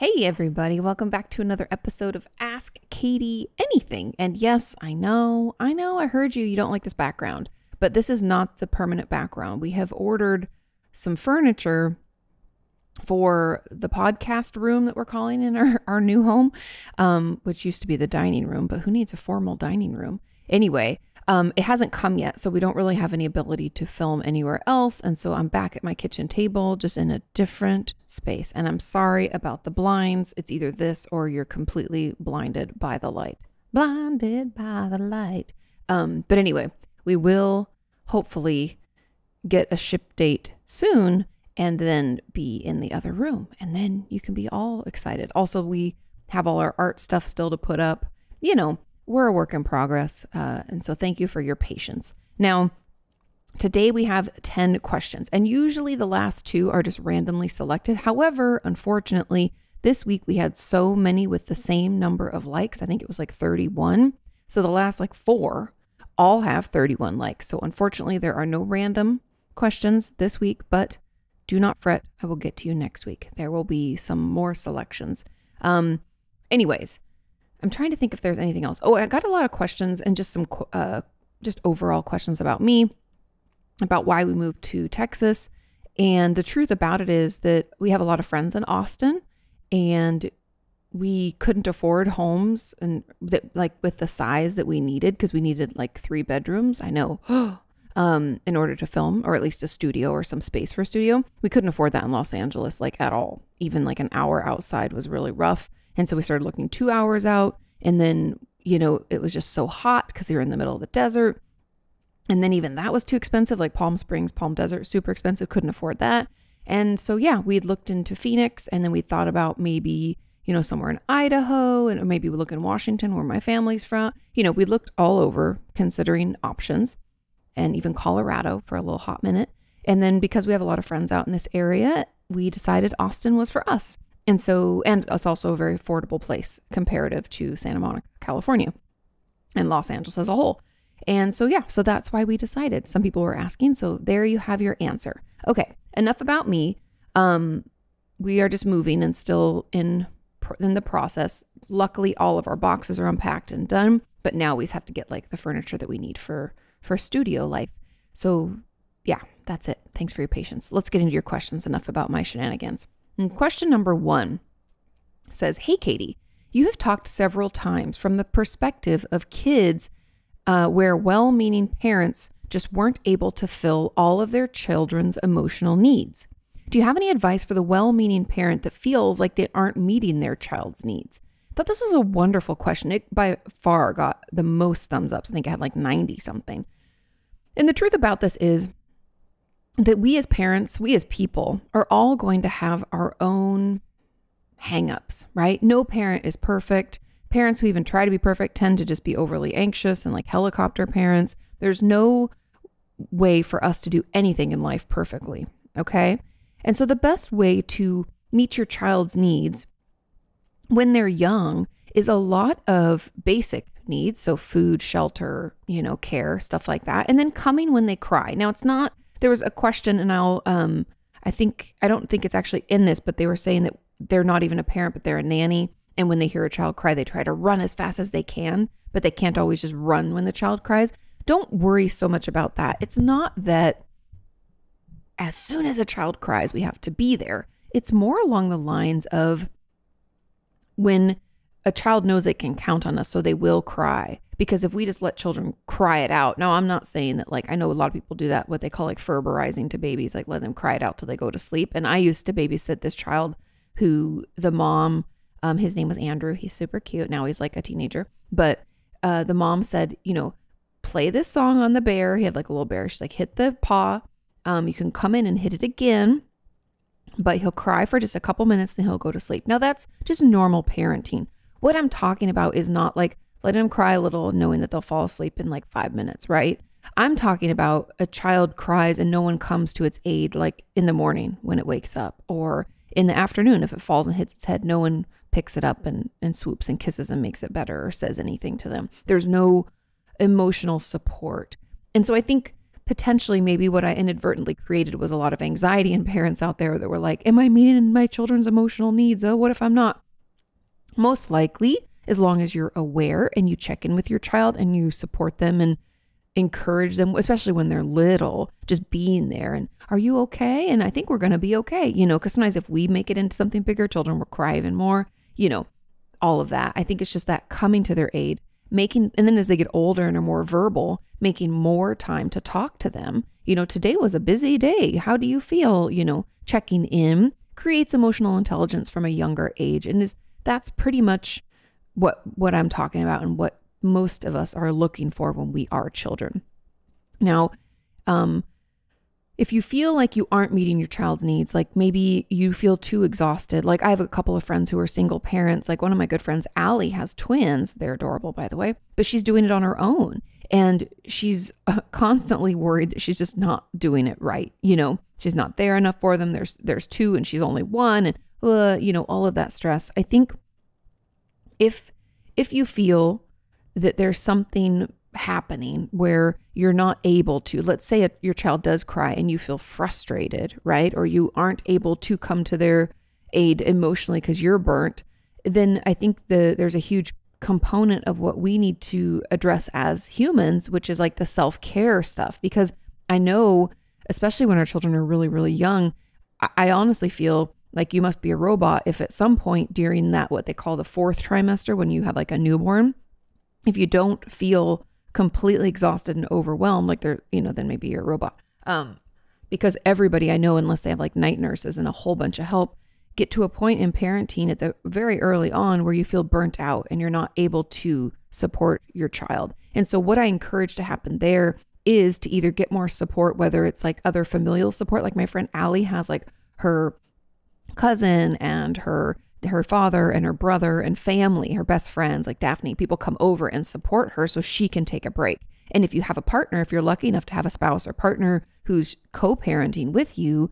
Hey everybody, welcome back to another episode of Ask Kati Anything. And yes, I know, I heard you don't like this background, but this is not the permanent background. We have ordered some furniture for the podcast room that we're calling in our new home, which used to be the dining room, but who needs a formal dining room? Anyway, it hasn't come yet, so we don't really have any ability to film anywhere else. And so I'm back at my kitchen table, just in a different space. And I'm sorry about the blinds. It's either this or you're completely blinded by the light. Blinded by the light. But anyway, we will hopefully get a ship date soon and then be in the other room. And then you can be all excited. Also, we have all our art stuff still to put up. You know, we're a work in progress. And so thank you for your patience. Now, today we have 10 questions, and usually the last two are just randomly selected. However, unfortunately, this week we had so many with the same number of likes. I think it was like 31. So the last like four all have 31 likes. So unfortunately, there are no random questions this week, but do not fret. I will get to you next week. There will be some more selections. Anyways, I'm trying to think if there's anything else. Oh, I got a lot of questions and just some just overall questions about me, about why we moved to Texas. And the truth about it is that we have a lot of friends in Austin, and we couldn't afford homes and that like with the size that we needed, because we needed like 3 bedrooms. I know. In order to film, or at least a studio or some space for a studio. We couldn't afford that in Los Angeles, like at all. Even like an hour outside was really rough. And so we started looking 2 hours out, and then, you know, it was just so hot because we were in the middle of the desert. And then even that was too expensive, like Palm Springs, Palm Desert, super expensive, couldn't afford that. And so, yeah, we'd looked into Phoenix, and then we thought about maybe, you know, somewhere in Idaho, and maybe we look in Washington where my family's from. You know, we looked all over considering options, and even Colorado for a little hot minute. And then because we have a lot of friends out in this area, we decided Austin was for us. And so, and it's also a very affordable place comparative to Santa Monica, California, and Los Angeles as a whole. And so, yeah, so that's why we decided. Some people were asking, so there you have your answer. Okay, enough about me. We are just moving and still in the process. Luckily, all of our boxes are unpacked and done, but now we just have to get like the furniture that we need for studio life. So yeah, that's it. Thanks for your patience. Let's get into your questions. Enough about my shenanigans. And question number 1 says, "Hey, Kati, you have talked several times from the perspective of kids where well-meaning parents just weren't able to fill all of their children's emotional needs. Do you have any advice for the well-meaning parent that feels like they aren't meeting their child's needs?" I thought this was a wonderful question. It by far got the most thumbs up. I think I had like 90 something. And the truth about this is that we as parents, we as people are all going to have our own hangups, right? No parent is perfect. Parents who even try to be perfect tend to just be overly anxious and like helicopter parents. There's no way for us to do anything in life perfectly, okay? And so the best way to meet your child's needs when they're young is a lot of basic needs. So food, shelter, you know, care, stuff like that. And then coming when they cry. Now it's not, there was a question, and I don't think it's actually in this, but they were saying that they're not even a parent, but they're a nanny. And when they hear a child cry, they try to run as fast as they can, but they can't always just run when the child cries. Don't worry so much about that. It's not that as soon as a child cries, we have to be there. It's more along the lines of when a child knows they can count on us, so they will cry. Because if we just let children cry it out, now I'm not saying that, like, I know a lot of people do that, what they call like Ferberizing to babies, like let them cry it out till they go to sleep. And I used to babysit this child who the mom, his name was Andrew. He's super cute. Now he's like a teenager. But the mom said, you know, play this song on the bear. He had like a little bear. She's like, hit the paw. You can come in and hit it again, but he'll cry for just a couple minutes, then he'll go to sleep. Now that's just normal parenting. What I'm talking about is not like letting them cry a little and knowing that they'll fall asleep in like 5 minutes, right? I'm talking about a child cries and no one comes to its aid, like in the morning when it wakes up, or in the afternoon if it falls and hits its head, no one picks it up and swoops and kisses and makes it better or says anything to them. There's no emotional support. And so I think potentially maybe what I inadvertently created was a lot of anxiety in parents out there that were like, am I meeting my children's emotional needs? Oh, what if I'm not? Most likely, as long as you're aware and you check in with your child and you support them and encourage them, especially when they're little, just being there and are you okay? And I think we're going to be okay, because sometimes if we make it into something bigger, children will cry even more, all of that. I think it's just that coming to their aid, and then as they get older and are more verbal, making more time to talk to them. Today was a busy day. How do you feel? Checking in creates emotional intelligence from a younger age. And that's pretty much what I'm talking about and what most of us are looking for when we are children. Now, if you feel like you aren't meeting your child's needs, like maybe you feel too exhausted, like I have a couple of friends who are single parents, like one of my good friends, Allie, has twins. They're adorable, by the way, but she's doing it on her own. And she's constantly worried that she's just not doing it right. She's not there enough for them. There's two and she's only one, and all of that stress. I think if you feel that there's something happening where you're not able to, let's say your child does cry and you feel frustrated, right? Or you aren't able to come to their aid emotionally because you're burnt, then I think there's a huge component of what we need to address as humans, which is like the self-care stuff. Because I know, especially when our children are really, really young, I honestly feel like you must be a robot if at some point during that, what they call the 4th trimester, when you have like a newborn, if you don't feel completely exhausted and overwhelmed, like then maybe you're a robot. Because everybody I know, unless they have like night nurses and a whole bunch of help, get to a point in parenting at the very early on where you feel burnt out and you're not able to support your child. And so what I encourage to happen there is to either get more support, whether it's like other familial support, like my friend Allie has like her cousin and her father and her brother and family, her best friends, like Daphne, people come over and support her so she can take a break. And if you have a partner, if you're lucky enough to have a spouse or partner who's co-parenting with you,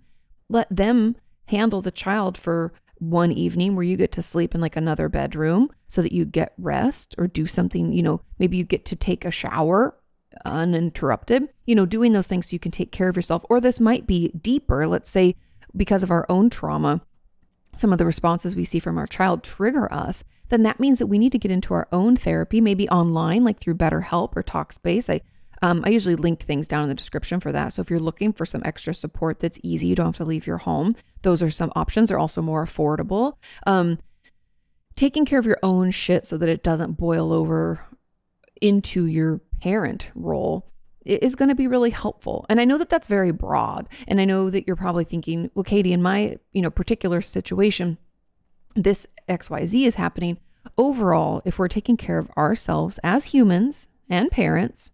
let them handle the child for one evening where you get to sleep in like another bedroom so that you get rest or do something, maybe you get to take a shower uninterrupted, doing those things so you can take care of yourself. Or this might be deeper. Let's say because of our own trauma, some of the responses we see from our child trigger us, then that means that we need to get into our own therapy, maybe online, like through BetterHelp or Talkspace. I usually link things down in the description for that. So if you're looking for some extra support that's easy, you don't have to leave your home, those are some options. They're also more affordable. Taking care of your own shit so that it doesn't boil over into your parent role is going to be really helpful. And I know that that's very broad. And I know that you're probably thinking, well, Katie, in my, particular situation, this XYZ is happening. Overall, if we're taking care of ourselves as humans and parents,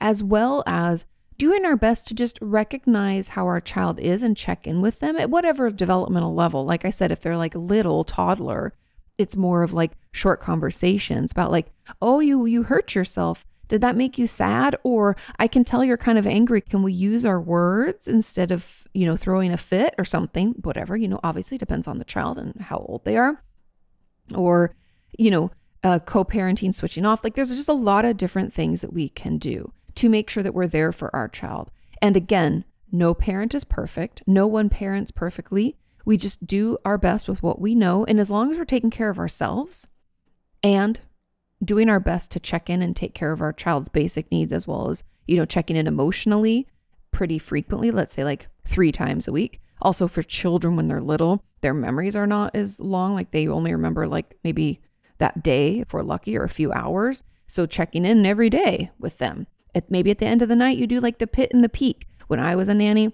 as well as doing our best to just recognize how our child is and check in with them at whatever developmental level. Like I said, if they're like little toddler, it's more of like short conversations about like, oh, you hurt yourself. Did that make you sad? Or I can tell you're kind of angry. Can we use our words instead of, throwing a fit or something? Whatever, obviously depends on the child and how old they are. Or, co-parenting, switching off. Like there's just a lot of different things that we can do to make sure that we're there for our child. And again, no parent is perfect. No one parents perfectly. We just do our best with what we know. And as long as we're taking care of ourselves and doing our best to check in and take care of our child's basic needs, as well as, checking in emotionally pretty frequently, let's say like 3 times a week. Also for children, when they're little, their memories are not as long. Like they only remember like maybe that day if we're lucky or a few hours. So checking in every day with them. Maybe at the end of the night, you do like the pit and the peak. When I was a nanny,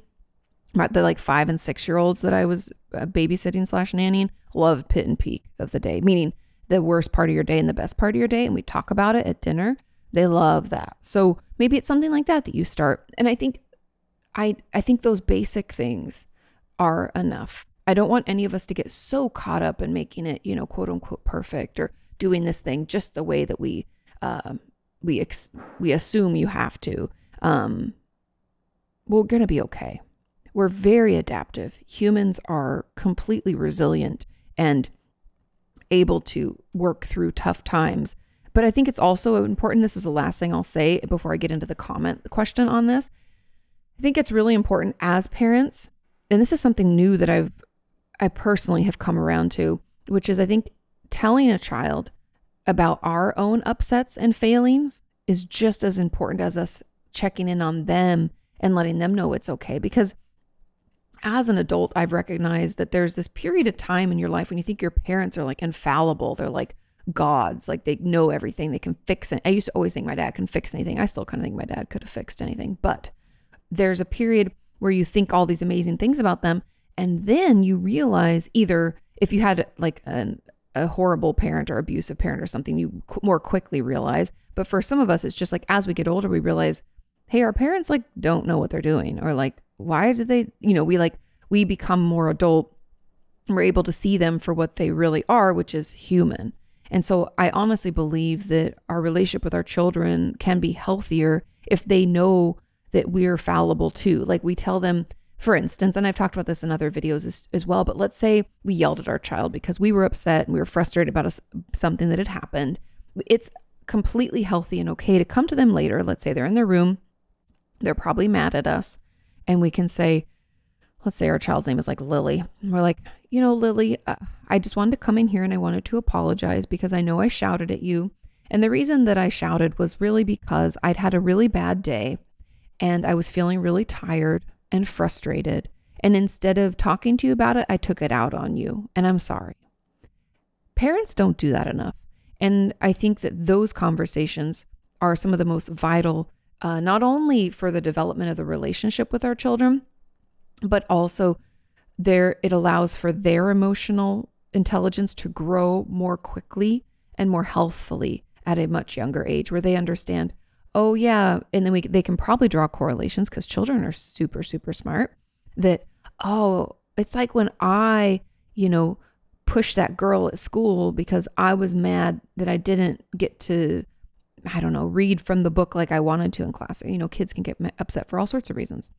the like 5 and 6 year olds that I was babysitting / nannying loved pit and peak of the day, meaning the worst part of your day and the best part of your day. And we talk about it at dinner. They love that. So maybe it's something like that you start. And I think those basic things are enough. I don't want any of us to get so caught up in making it, quote unquote perfect, or doing this thing just the way that we assume you have to. We're going to be okay. We're very adaptive. Humans are completely resilient and able to work through tough times. But I think it's also important, this is the last thing I'll say before I get into the question on this. I think it's really important as parents, and this is something new that I personally have come around to, which is I think telling a child about our own upsets and failings is just as important as us checking in on them and letting them know it's okay. Because as an adult, I've recognized that there's this period of time in your life when you think your parents are like infallible. They're like gods, like they know everything, they can fix it. I used to always think my dad can fix anything. I still kind of think my dad could have fixed anything, but there's a period where you think all these amazing things about them. And then you realize, either if you had like a horrible parent or abusive parent or something, you more quickly realize. But for some of us, it's just like as we get older, we realize, hey, our parents like don't know what they're doing, or like, why did they, we become more adult and we're able to see them for what they really are, which is human. And so I honestly believe that our relationship with our children can be healthier if they know that we're fallible too. Like we tell them, for instance, and I've talked about this in other videos as well, but let's say we yelled at our child because we were upset and we were frustrated about something that had happened. It's completely healthy and okay to come to them later. Let's say they're in their room. They're probably mad at us. And we can say, let's say our child's name is like Lily. And we're like, Lily, I just wanted to come in here and I wanted to apologize because I know I shouted at you. And the reason that I shouted was really because I'd had a really bad day and I was feeling really tired and frustrated. And instead of talking to you about it, I took it out on you. And I'm sorry. Parents don't do that enough. And I think that those conversations are some of the most vital, not only for the development of the relationship with our children, but also it allows for their emotional intelligence to grow more quickly and more healthfully at a much younger age, where they understand, oh yeah, and then they can probably draw correlations because children are super, super smart, that, oh, it's like when I, pushed that girl at school because I was mad that I didn't get to, read from the book like I wanted to in class. Kids can get upset for all sorts of reasons.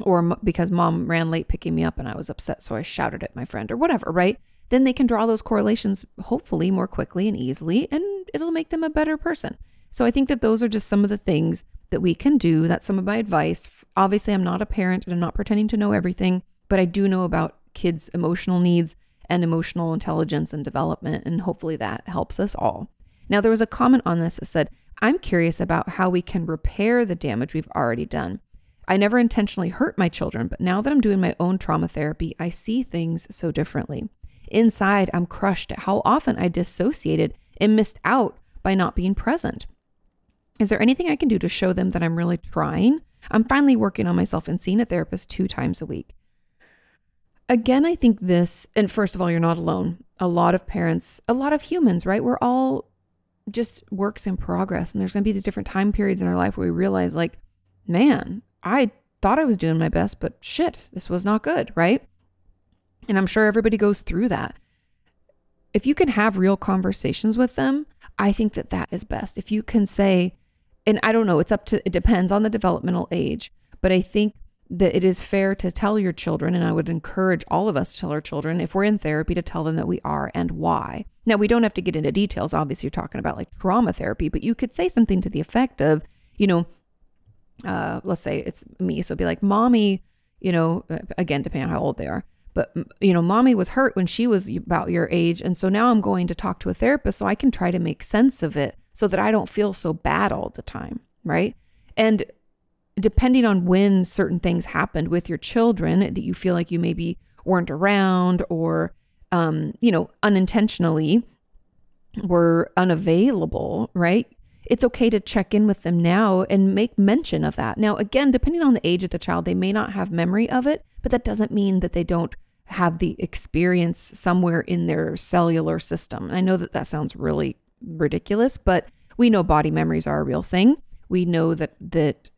Or because mom ran late picking me up and I was upset, so I shouted at my friend or whatever, right? Then they can draw those correlations hopefully more quickly and easily, and it'll make them a better person. So I think that those are just some of the things that we can do. That's some of my advice. Obviously, I'm not a parent and I'm not pretending to know everything, but I do know about kids' emotional needs and emotional intelligence and development, and hopefully that helps us all. Now, there was a comment on this that said, I'm curious about how we can repair the damage we've already done. I never intentionally hurt my children, but now that I'm doing my own trauma therapy, I see things so differently. Inside, I'm crushed at how often I dissociated and missed out by not being present. Is there anything I can do to show them that I'm really trying? I'm finally working on myself and seeing a therapist 2 times a week. Again, I think this, and first of all, you're not alone. A lot of parents, a lot of humans, right? We're all just works in progress. And there's going to be these different time periods in our life where we realize like, man, I thought I was doing my best, but shit, this was not good, right? And I'm sure everybody goes through that. If you can have real conversations with them, I think that is best. If you can say, and I don't know, it depends on the developmental age, but I think that it is fair to tell your children, and I would encourage all of us to tell our children, if we're in therapy, to tell them that we are and why. Now, we don't have to get into details. Obviously, you're talking about like trauma therapy, but you could say something to the effect of, let's say it's me. So it'd be like, mommy, again, depending on how old they are, but mommy was hurt when she was about your age. And so now I'm going to talk to a therapist so I can try to make sense of it so that I don't feel so bad all the time. Right. And depending on when certain things happened with your children that you feel like you maybe weren't around or, unintentionally were unavailable, right? It's okay to check in with them now and make mention of that. Now, again, depending on the age of the child, they may not have memory of it, but that doesn't mean that they don't have the experience somewhere in their cellular system. And I know that sounds really ridiculous, but we know body memories are a real thing. We know that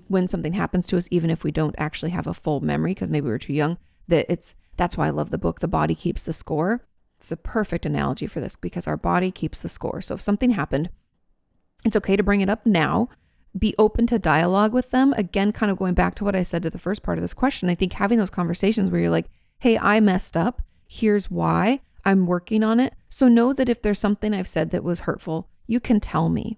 when something happens to us, even if we don't actually have a full memory, because maybe we were too young, that's why I love the book, The Body Keeps the Score. It's a perfect analogy for this because our body keeps the score. So if something happened, it's okay to bring it up now, be open to dialogue with them. Again, kind of going back to what I said to the first part of this question, I think having those conversations where you're like, hey, I messed up. Here's why. I'm working on it. So know that if there's something I've said that was hurtful, you can tell me,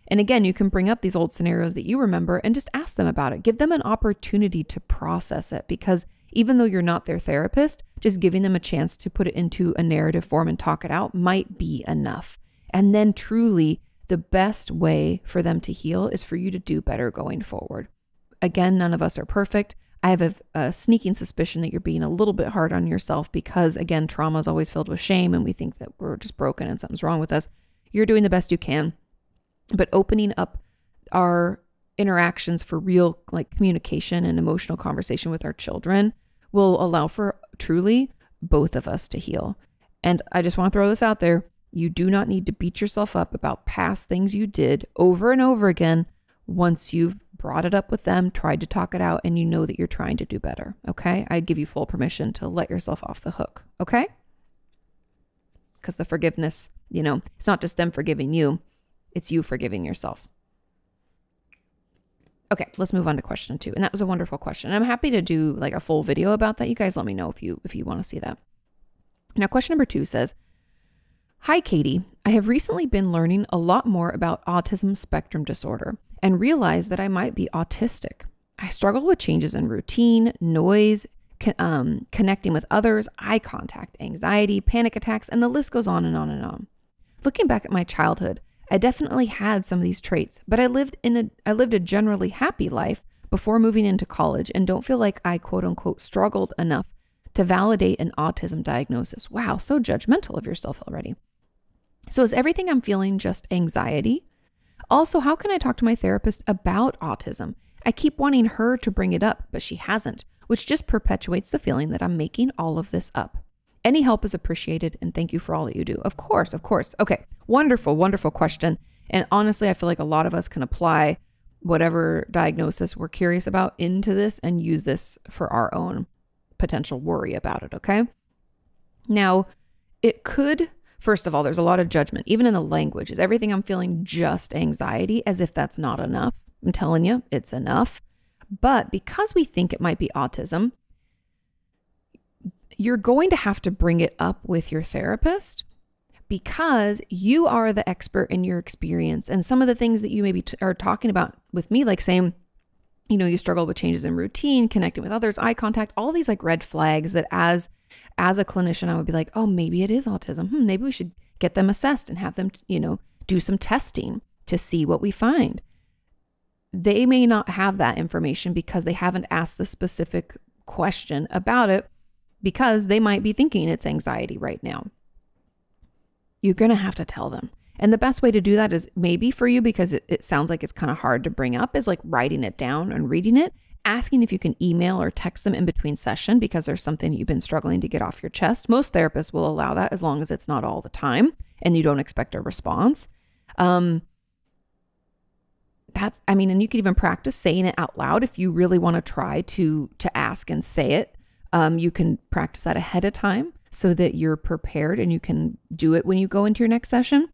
And again, you can bring up these old scenarios that you remember and just ask them about it. Give them an opportunity to process it, because even though you're not their therapist, just giving them a chance to put it into a narrative form and talk it out might be enough. And then truly, the best way for them to heal is for you to do better going forward. Again, none of us are perfect. I have a sneaking suspicion that you're being a little bit hard on yourself because, again, trauma is always filled with shame and we think that we're just broken and something's wrong with us. You're doing the best you can, but opening up our interactions for real communication and emotional conversation with our children will allow for truly both of us to heal. And I just want to throw this out there. You do not need to beat yourself up about past things you did over and over again once you've brought it up with them, tried to talk it out, and you know that you're trying to do better. Okay? I give you full permission to let yourself off the hook. Okay? Because the forgiveness, it's not just them forgiving you, it's you forgiving yourself. Okay, let's move on to question 2. And that was a wonderful question. I'm happy to do a full video about that. You guys let me know if you want to see that. Now, question number 2 says, "Hi, Katie. I have recently been learning a lot more about autism spectrum disorder and realized that I might be autistic. I struggle with changes in routine, noise, connecting with others, eye contact, anxiety, panic attacks, and the list goes on and on and on. Looking back at my childhood, I definitely had some of these traits, but I lived a generally happy life before moving into college and don't feel like I quote unquote struggled enough to validate an autism diagnosis." Wow, so judgmental of yourself already. "So is everything I'm feeling just anxiety? Also, how can I talk to my therapist about autism? I keep wanting her to bring it up, but she hasn't, which just perpetuates the feeling that I'm making all of this up. Any help is appreciated, and thank you for all that you do." Of course, of course. Okay, wonderful, wonderful question. And honestly, I feel like a lot of us can apply whatever diagnosis we're curious about into this and use this for our own potential worry about it, okay? Now, it could, first of all, there's a lot of judgment, even in the language. Is everything I'm feeling just anxiety? As if that's not enough. I'm telling you, it's enough. But because we think it might be autism, you're going to have to bring it up with your therapist because you are the expert in your experience. And some of the things that you maybe are talking about with me, like saying, you struggle with changes in routine, connecting with others, eye contact, all these red flags that as a clinician, I would be like, oh, maybe it is autism. Maybe we should get them assessed and have them, do some testing to see what we find. They may not have that information because they haven't asked the specific question about it, because they might be thinking it's anxiety right now. You're going to have to tell them. And the best way to do that is maybe for you, because it sounds like it's kind of hard to bring up, is writing it down and reading it, asking if you can email or text them in between session because there's something you've been struggling to get off your chest. Most therapists will allow that as long as it's not all the time and you don't expect a response. And you could even practice saying it out loud if you really want to try to ask and say it. You can practice that ahead of time so that you're prepared and you can do it when you go into your next session.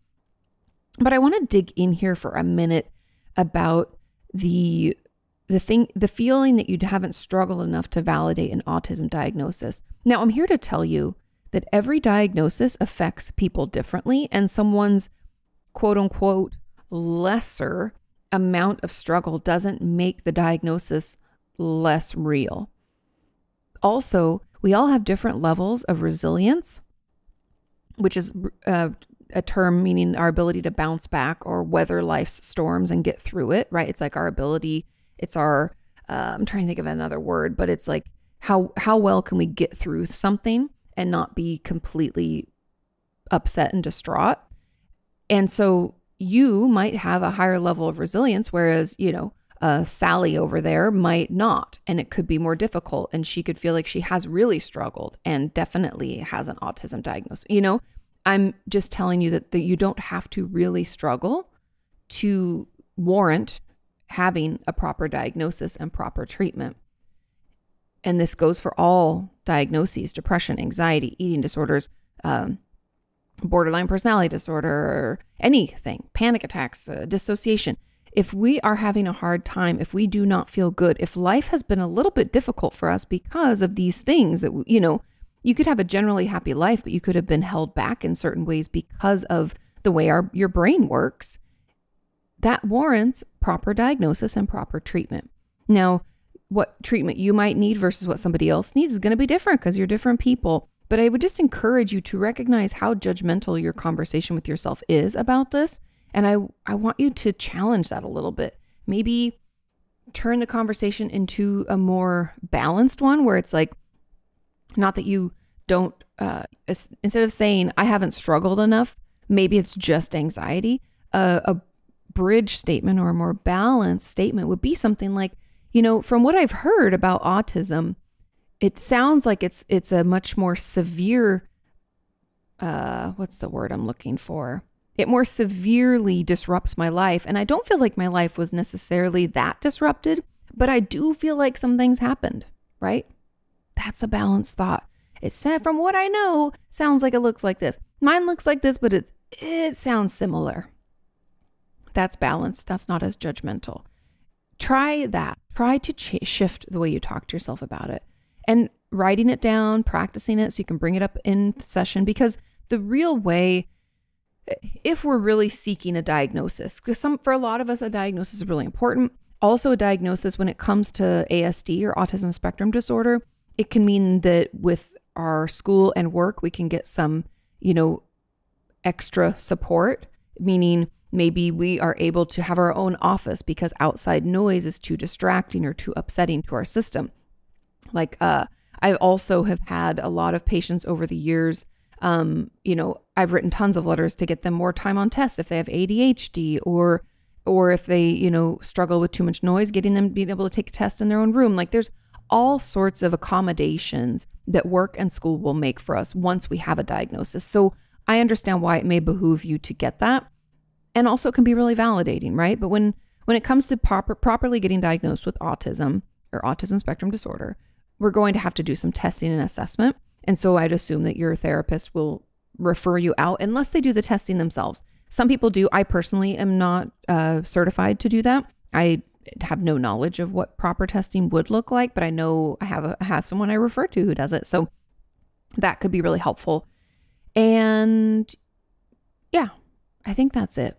But I want to dig in here for a minute about the feeling that you haven't struggled enough to validate an autism diagnosis. Now, I'm here to tell you that every diagnosis affects people differently, and someone's quote unquote lesser amount of struggle doesn't make the diagnosis less real. Also, we all have different levels of resilience, which is a term meaning our ability to bounce back or weather life's storms and get through it, right? It's our ability, it's our, I'm trying to think of another word, but it's how well can we get through something and not be completely upset and distraught. And so you might have a higher level of resilience, whereas, Sally over there might not, and it could be more difficult. And she could feel like she has really struggled and definitely has an autism diagnosis. I'm just telling you that you don't have to really struggle to warrant having a proper diagnosis and proper treatment. And this goes for all diagnoses: depression, anxiety, eating disorders, borderline personality disorder, or anything, panic attacks, dissociation. If we are having a hard time, if we do not feel good, if life has been a little bit difficult for us because of these things that, you could have a generally happy life, but you could have been held back in certain ways because of the way your brain works. that warrants proper diagnosis and proper treatment. Now, what treatment you might need versus what somebody else needs is going to be different because you're different people. But I would just encourage you to recognize how judgmental your conversation with yourself is about this. And I want you to challenge that a little bit. Maybe turn the conversation into a more balanced one where it's like, not that you don't, instead of saying, I haven't struggled enough, maybe it's just anxiety. A bridge statement or a more balanced statement would be something like, from what I've heard about autism, it sounds like it's a much more severe, what's the word I'm looking for? It more severely disrupts my life. And I don't feel like my life was necessarily that disrupted, but I do feel like some things happened, right? That's a balanced thought. It said, from what I know, sounds like it looks like this. Mine looks like this, but it sounds similar. That's balanced. That's not as judgmental. Try that. Try to shift the way you talk to yourself about it and writing it down, practicing it so you can bring it up in the session, because the real way, if we're really seeking a diagnosis, because for a lot of us, a diagnosis is really important. Also, a diagnosis when it comes to ASD or autism spectrum disorder, it can mean that with our school and work, we can get some, extra support, meaning maybe we are able to have our own office because outside noise is too distracting or too upsetting to our system. Like, I also have had a lot of patients over the years. I've written tons of letters to get them more time on tests if they have ADHD or if they, struggle with too much noise, getting them being able to take a test in their own room. Like, there's all sorts of accommodations that work and school will make for us once we have a diagnosis. So I understand why it may behoove you to get that. And also it can be really validating, right? But when it comes to properly getting diagnosed with autism or autism spectrum disorder, we're going to have to do some testing and assessment. And so I'd assume that your therapist will refer you out unless they do the testing themselves. Some people do. I personally am not certified to do that. I have no knowledge of what proper testing would look like, but I know I have someone I refer to who does it. So that could be really helpful. And yeah, I think that's it.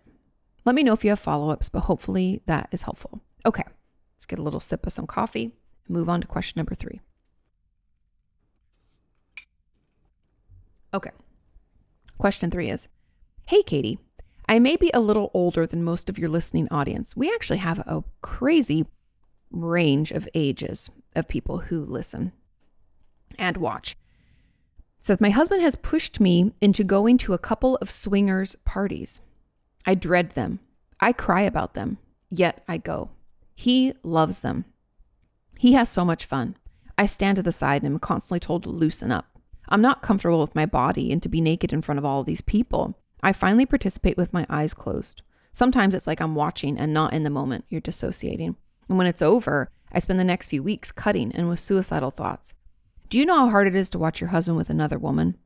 Let me know if you have follow-ups, but hopefully that is helpful. Okay, let's get a little sip of some coffee and move on to question number 3. Okay. Question 3 is, hey, Katie, I may be a little older than most of your listening audience. We actually have a crazy range of ages of people who listen and watch. It says, my husband has pushed me into going to a couple of swingers parties. I dread them. I cry about them, yet I go. He loves them. He has so much fun. I stand to the side and am constantly told to loosen up. I'm not comfortable with my body and to be naked in front of all of these people. I finally participate with my eyes closed. Sometimes it's like I'm watching and not in the moment. You're dissociating. And when it's over, I spend the next few weeks cutting and with suicidal thoughts. Do you know how hard it is to watch your husband with another woman?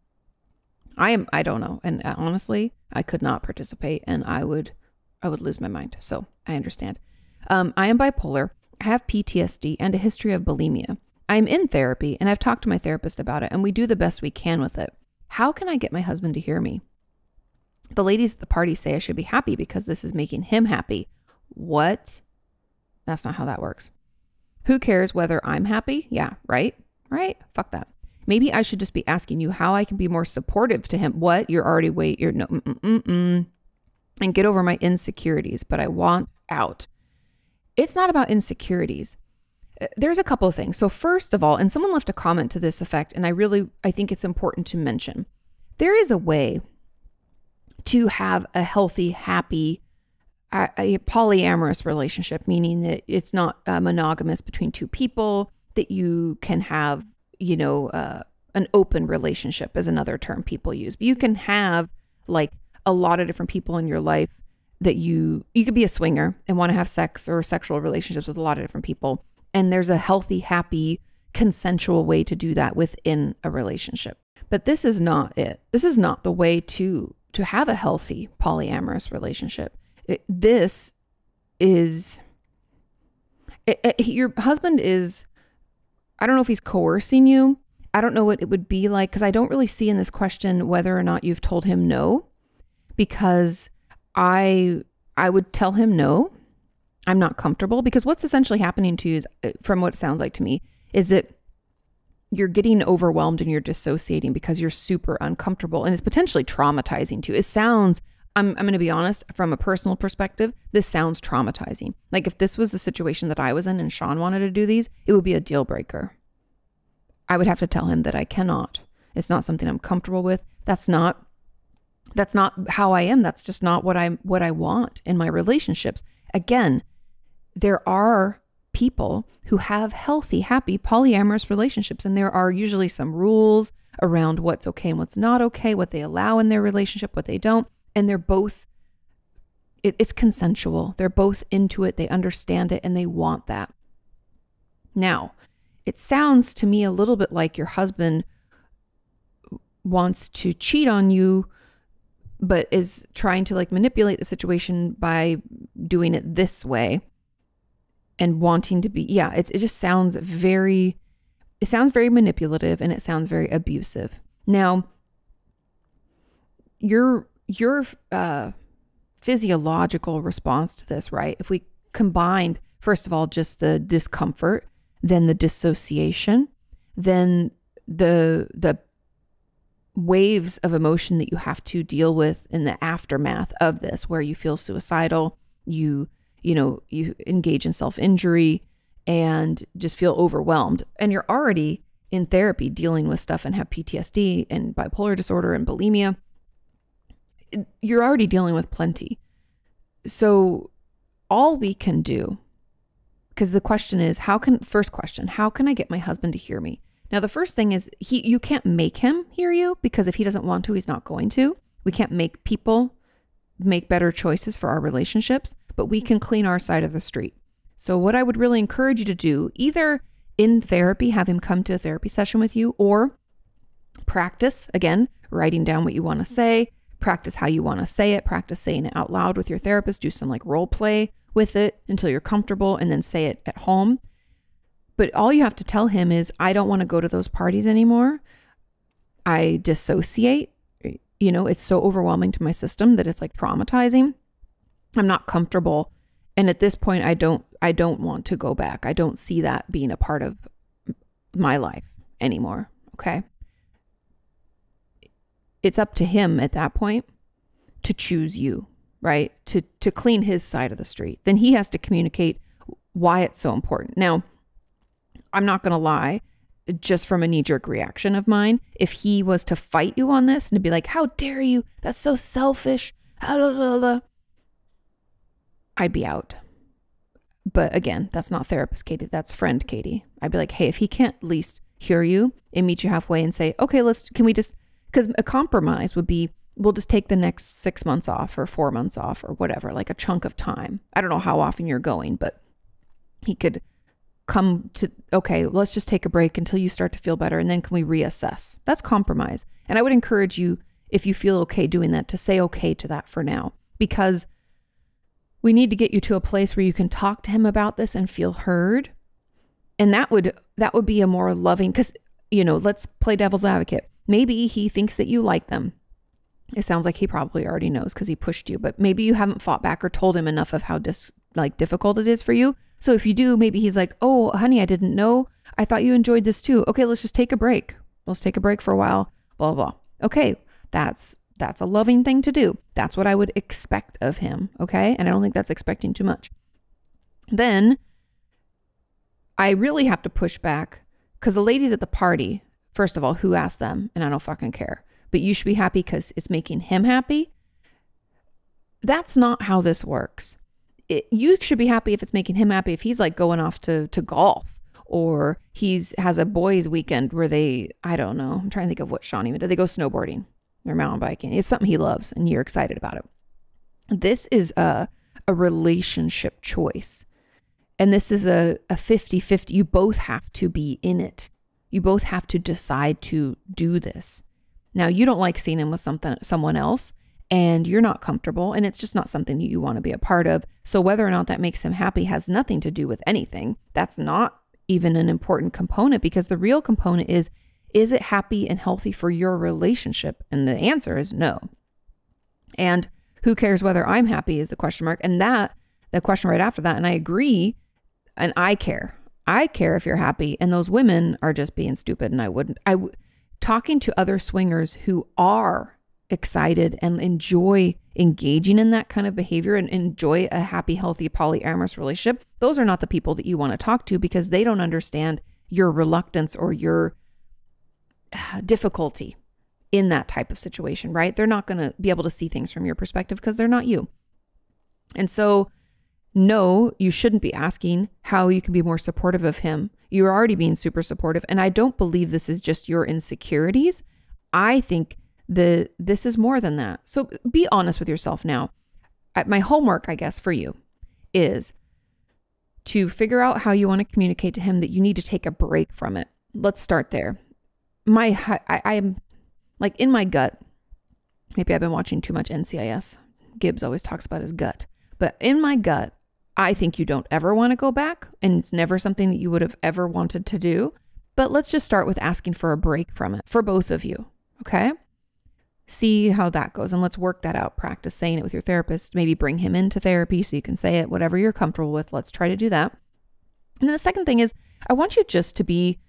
I don't know. And honestly, I could not participate and I would lose my mind. So I understand. I am bipolar. I have PTSD and a history of bulimia. I'm in therapy and I've talked to my therapist about it and we do the best we can with it. How can I get my husband to hear me? The ladies at the party say I should be happy because this is making him happy. What? That's not how that works. Who cares whether I'm happy? Yeah, right? Right? Fuck that. Maybe I should just be asking you how I can be more supportive to him. What? You're no, and get over my insecurities, but I want out. It's not about insecurities. There's a couple of things. So first of all, and someone left a comment to this effect, and I think it's important to mention, there is a way to have a healthy, happy, a polyamorous relationship, meaning that it's not monogamous between two people, that you can have, an open relationship is another term people use. But you can have like a lot of different people in your life that you could be a swinger and want to have sex or sexual relationships with a lot of different people. And there's a healthy, happy, consensual way to do that within a relationship. But this is not it. This is not the way to have a healthy polyamorous relationship. Your husband is, I don't know if he's coercing you. I don't know what it would be like, because I don't really see in this question whether or not you've told him no, because I I would tell him, no, I'm not comfortable, because what's essentially happening to you is, from what it sounds like to me, is that you're getting overwhelmed and you're dissociating because you're super uncomfortable, and it's potentially traumatizing too. It sounds, I'm going to be honest, from a personal perspective, this sounds traumatizing. Like if this was the situation that I was in and Sean wanted to do these, it would be a deal breaker. I would have to tell him that I cannot. It's not something I'm comfortable with. That's not how I am. That's just not what I want in my relationships. Again, there are people who have healthy, happy, polyamorous relationships, and there are usually some rules around what's okay and what's not okay, what they allow in their relationship, what they don't, and they're both, it's consensual. They're both into it. They understand it and they want that. Now, it sounds to me a little bit like your husband wants to cheat on you, but is trying to like manipulate the situation by doing it this way and wanting to be, it just sounds very manipulative, and it sounds very abusive. Now, your physiological response to this, right? If we combined, first of all, just the discomfort, then the dissociation, then the waves of emotion that you have to deal with in the aftermath of this, where you feel suicidal, you engage in self-injury and just feel overwhelmed. And you're already in therapy dealing with stuff and have PTSD and bipolar disorder and bulimia. You're already dealing with plenty. So all we can do, because the question is, how can I get my husband to hear me? Now, the first thing is you can't make him hear you, because if he doesn't want to, he's not going to. We can't make people make better choices for our relationships, but we can clean our side of the street. So what I would really encourage you to do, either in therapy, have him come to a therapy session with you, or practice, again, writing down what you want to say, practice how you want to say it, practice saying it out loud with your therapist, do some like role play with it until you're comfortable, and then say it at home. But all you have to tell him is, I don't want to go to those parties anymore. I dissociate. It's so overwhelming to my system that it's like traumatizing. I'm not comfortable. And at this point, I don't want to go back. I don't see that being a part of my life anymore. Okay. It's up to him at that point to choose you, right? To clean his side of the street. Then he has to communicate why it's so important. Now, I'm not going to lie, just from a knee-jerk reaction of mine, if he was to fight you on this and to be like, how dare you? That's so selfish. I'd be out. But again, that's not therapist Katie. That's friend Katie. I'd be like, hey, if he can't at least hear you and meet you halfway and say, okay, because a compromise would be, we'll just take the next 6 months off or 4 months off or whatever, like a chunk of time. I don't know how often you're going, but he could come to, okay, let's just take a break until you start to feel better. And then can we reassess? That's compromise. And I would encourage you, if you feel okay doing that, to say okay to that for now, because we need to get you to a place where you can talk to him about this and feel heard. And that would be a more loving, because, let's play devil's advocate. Maybe he thinks that you like them. It sounds like he probably already knows because he pushed you, but maybe you haven't fought back or told him enough of how difficult it is for you. So if you do, maybe he's like, oh, honey, I didn't know. I thought you enjoyed this too. Okay, let's just take a break. Let's take a break for a while, blah, blah, blah. Okay, that's a loving thing to do. That's what I would expect of him, okay? And I don't think that's expecting too much. Then I really have to push back, because the ladies at the party, first of all, who asked them? And I don't fucking care. But you should be happy because it's making him happy. That's not how this works. You should be happy if it's making him happy. If he's like going off to golf, or has a boys' weekend where I don't know. I'm trying to think of what Sean even did. They go snowboarding or mountain biking. It's something he loves and you're excited about it. This is a relationship choice. And this is a 50-50. You both have to be in it. You both have to decide to do this. Now, you don't like seeing him with someone else, and you're not comfortable, and it's just not something you want to be a part of. So whether or not that makes him happy has nothing to do with anything. That's not even an important component, because the real component is it happy and healthy for your relationship? And the answer is no. And Who cares whether I'm happy is the question mark. And the question right after that. And I agree. And I care. I care if you're happy. And those women are just being stupid. And talking to other swingers who are excited and enjoy engaging in that kind of behavior and enjoy a happy, healthy, polyamorous relationship. Those are not the people that you want to talk to, because they don't understand your reluctance or your difficulty in that type of situation, right? They're not going to be able to see things from your perspective because they're not you. And so, no, you shouldn't be asking how you can be more supportive of him. You're already being super supportive. And I don't believe this is just your insecurities. I think this is more than that. So be honest with yourself now. My homework, I guess, for you is to figure out how you want to communicate to him that you need to take a break from it. Let's start there. I'm like in my gut, maybe I've been watching too much NCIS. Gibbs always talks about his gut. But in my gut, I think you don't ever want to go back, and it's never something that you would have ever wanted to do. But let's just start with asking for a break from it for both of you. Okay? See how that goes, and let's work that out. Practice saying it with your therapist. Maybe bring him into therapy so you can say it, whatever you're comfortable with. Let's try to do that. And then the second thing is, I want you just to be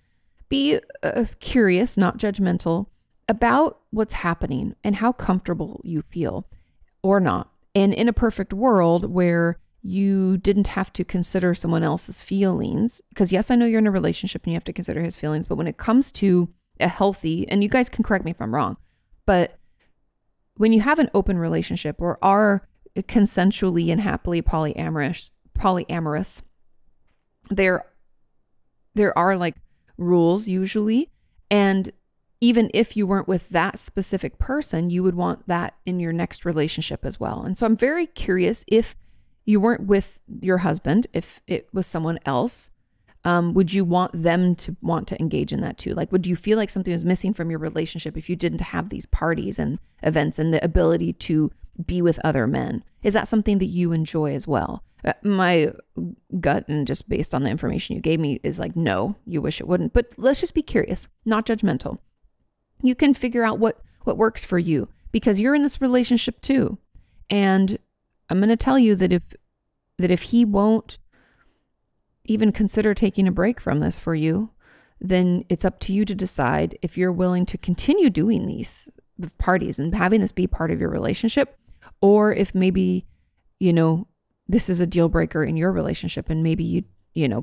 curious, not judgmental, about what's happening and how comfortable you feel or not. And in a perfect world where you didn't have to consider someone else's feelings, because yes, I know you're in a relationship and you have to consider his feelings, but when it comes to a healthy, and you guys can correct me if I'm wrong, but when you have an open relationship or are consensually and happily polyamorous, there are like rules usually. And even if you weren't with that specific person, you would want that in your next relationship as well. And so I'm very curious, if you weren't with your husband, if it was someone else, would you want them to want to engage in that too? Like, would you feel like something was missing from your relationship if you didn't have these parties and events and the ability to be with other men? Is that something that you enjoy as well? My gut, and just based on the information you gave me, is like, no, you wish it wouldn't. But let's just be curious, not judgmental. You can figure out what works for you, because you're in this relationship too. And I'm going to tell you that if he won't even consider taking a break from this for you, then it's up to you to decide if you're willing to continue doing these parties and having this be part of your relationship, or if maybe, this is a deal breaker in your relationship and maybe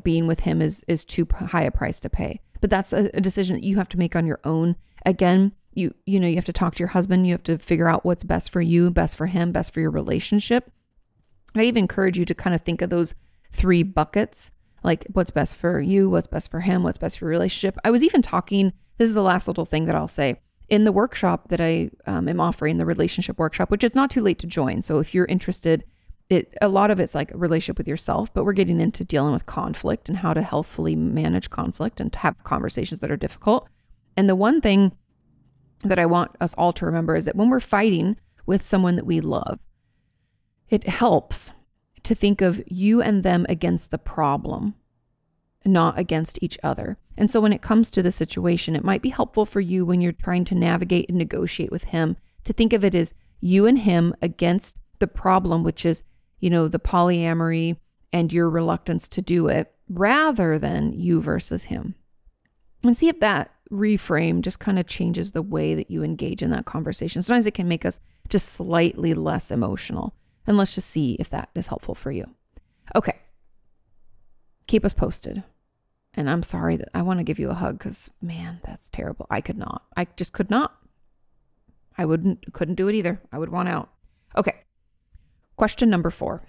being with him is too high a price to pay. But that's a decision that you have to make on your own. Again, you have to talk to your husband. You have to figure out what's best for you, best for him, best for your relationship. I even encourage you to kind of think of those 3 buckets, like what's best for you, what's best for him, what's best for your relationship. I was even talking, this is the last little thing that I'll say, in the workshop that I am offering, the relationship workshop, which is not too late to join. So if you're interested, a lot of it's like a relationship with yourself, but we're getting into dealing with conflict and how to healthfully manage conflict and to have conversations that are difficult. And the one thing that I want us all to remember is that when we're fighting with someone that we love, it helps to think of you and them against the problem, not against each other. And so when it comes to the situation, it might be helpful for you when you're trying to navigate and negotiate with him to think of it as you and him against the problem, which is, the polyamory and your reluctance to do it, rather than you versus him. And see if that reframe just kind of changes the way that you engage in that conversation. Sometimes it can make us just slightly less emotional. And let's just see if that is helpful for you. Okay. Keep us posted. And I'm sorry that I want to give you a hug because, man, that's terrible. I could not. I just could not. I couldn't do it either. I would want out. Okay. Question number 4.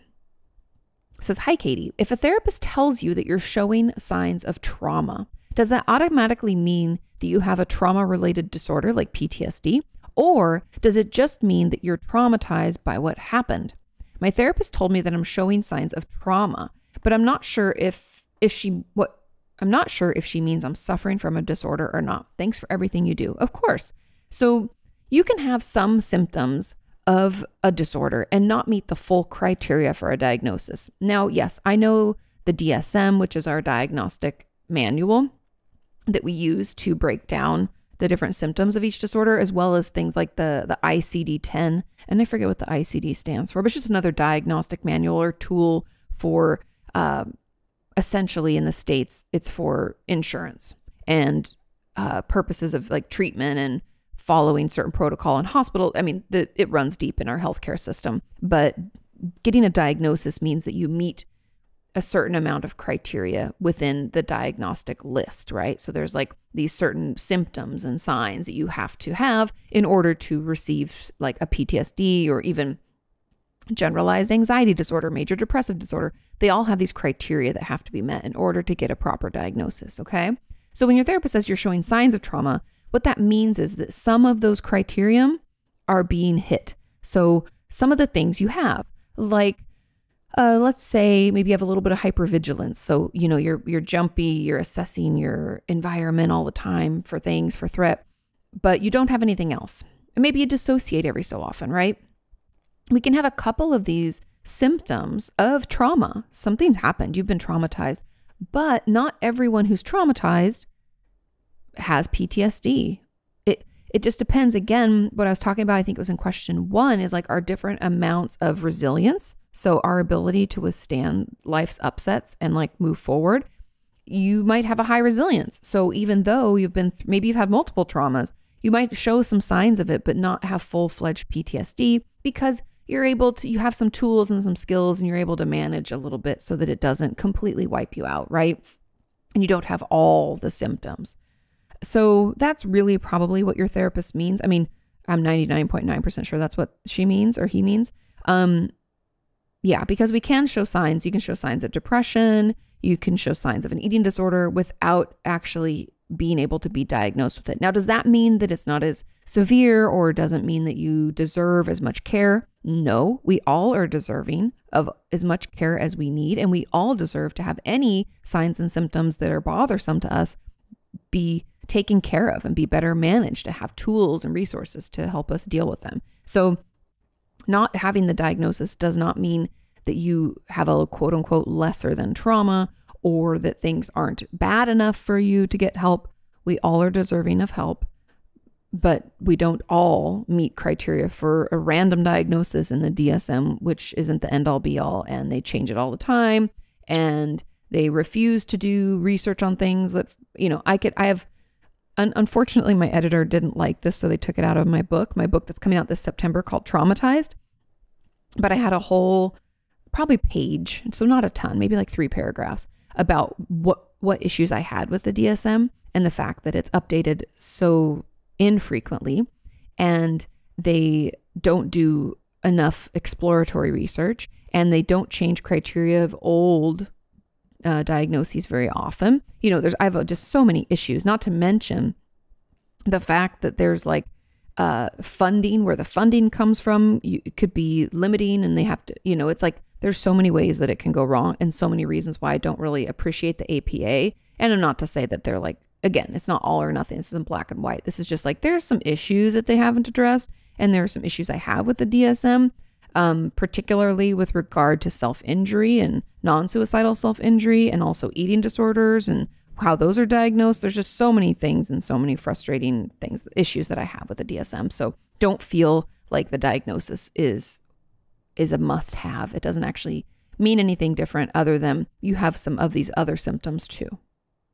It says, hi, Katie. If a therapist tells you that you're showing signs of trauma, does that automatically mean that you have a trauma-related disorder like PTSD? Or does it just mean that you're traumatized by what happened? My therapist told me that I'm showing signs of trauma, but I'm not sure if she means I'm suffering from a disorder or not. Thanks for everything you do. Of course. So you can have some symptoms of a disorder and not meet the full criteria for a diagnosis. Now, yes, I know the DSM, which is our diagnostic manual that we use to break down the different symptoms of each disorder, as well as things like the ICD-10. And I forget what the ICD stands for, but it's just another diagnostic manual or tool for, essentially in the States, it's for insurance and purposes of like treatment and following certain protocol in hospital. I mean, it runs deep in our healthcare system, but getting a diagnosis means that you meet a certain amount of criteria within the diagnostic list, right? So there's like these certain symptoms and signs that you have to have in order to receive like a PTSD or even generalized anxiety disorder, major depressive disorder. They all have these criteria that have to be met in order to get a proper diagnosis, okay? So when your therapist says you're showing signs of trauma, what that means is that some of those criteria are being hit. So some of the things you have, like let's say maybe you have a little bit of hypervigilance. So, you're jumpy, you're assessing your environment all the time for things, for threat, but you don't have anything else. And maybe you dissociate every so often, right? We can have a couple of these symptoms of trauma. Something's happened, you've been traumatized, but not everyone who's traumatized has PTSD. It just depends. Again, what I was talking about, I think it was in question 1, is like our different amounts of resilience. So our ability to withstand life's upsets and like move forward. You might have a high resilience. So even though maybe you've had multiple traumas, you might show some signs of it, but not have full-fledged PTSD because you have some tools and some skills and you're able to manage a little bit so that it doesn't completely wipe you out, right? And you don't have all the symptoms. So that's really probably what your therapist means. I mean, I'm 99.9% sure that's what she means or he means. Yeah, because we can show signs. You can show signs of depression. You can show signs of an eating disorder without actually being able to be diagnosed with it. Now, does that mean that it's not as severe or doesn't mean that you deserve as much care? No, we all are deserving of as much care as we need. And we all deserve to have any signs and symptoms that are bothersome to us be taken care of and be better managed, to have tools and resources to help us deal with them. So not having the diagnosis does not mean that you have a quote unquote lesser than trauma or that things aren't bad enough for you to get help. We all are deserving of help, but we don't all meet criteria for a random diagnosis in the DSM, which isn't the end all be all. And they change it all the time. And they refuse to do research on things that, unfortunately, my editor didn't like this, so they took it out of my book that's coming out this September called Traumatized. But I had a whole, probably page, so not a ton, maybe like 3 paragraphs about what issues I had with the DSM and the fact that it's updated so infrequently and they don't do enough exploratory research and they don't change criteria of old diagnoses very often. I have just so many issues, not to mention the fact that there's like funding, where the funding comes from, it could be limiting and they have to, it's like there's so many ways that it can go wrong and so many reasons why I don't really appreciate the APA. And I'm not to say that they're like, again, it's not all or nothing. This isn't black and white. This is just like, there's some issues that they haven't addressed. And there are some issues I have with the DSM. Particularly with regard to self-injury and non-suicidal self-injury and also eating disorders and how those are diagnosed. There's just so many things and so many frustrating issues that I have with the DSM. So don't feel like the diagnosis is a must-have. It doesn't actually mean anything different other than you have some of these other symptoms too.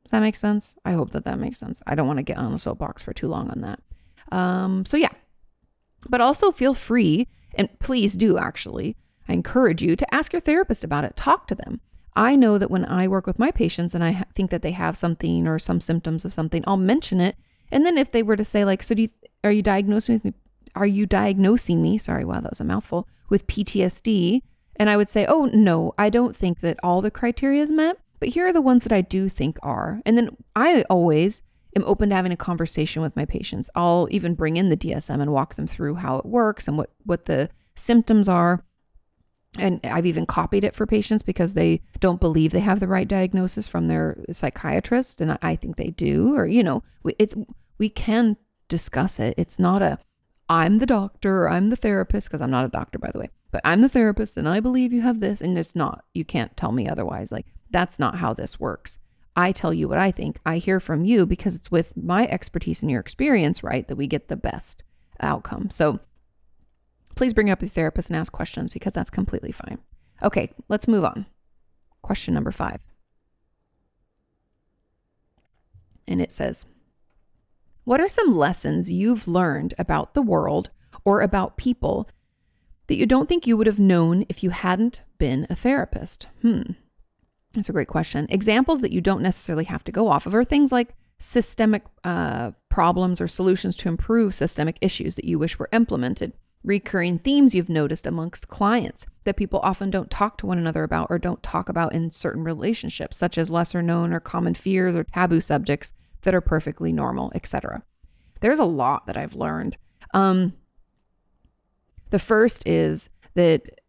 Does that make sense? I hope that makes sense. I don't want to get on a soapbox for too long on that. So yeah, but also feel free. And please do, actually, I encourage you to ask your therapist about it. Talk to them. I know that when I work with my patients and I think that they have something or some symptoms of something, I'll mention it. And then if they were to say like, so are you diagnosing me? Are you diagnosing me? Sorry, wow, that was a mouthful. With PTSD. And I would say, oh, no, I don't think that all the criteria is met, but here are the ones that I do think are. And then I always am open to having a conversation with my patients. I'll even bring in the DSM and walk them through how it works and what the symptoms are. And I've even copied it for patients because they don't believe they have the right diagnosis from their psychiatrist. And I think they do, or, we can discuss it. It's not I'm the doctor or I'm the therapist, because I'm not a doctor, by the way, but I'm the therapist and I believe you have this. And it's not, you can't tell me otherwise. Like, that's not how this works. I tell you what I think. I hear from you because it's with my expertise and your experience, right, that we get the best outcome. So please bring it up with your therapist and ask questions because that's completely fine. Okay, let's move on. Question number 5. And it says, what are some lessons you've learned about the world or about people that you don't think you would have known if you hadn't been a therapist? That's a great question. Examples that you don't necessarily have to go off of are things like systemic problems or solutions to improve systemic issues that you wish were implemented. Recurring themes you've noticed amongst clients that people often don't talk to one another about or don't talk about in certain relationships, such as lesser known or common fears or taboo subjects that are perfectly normal, etc. There's a lot that I've learned. The first is that,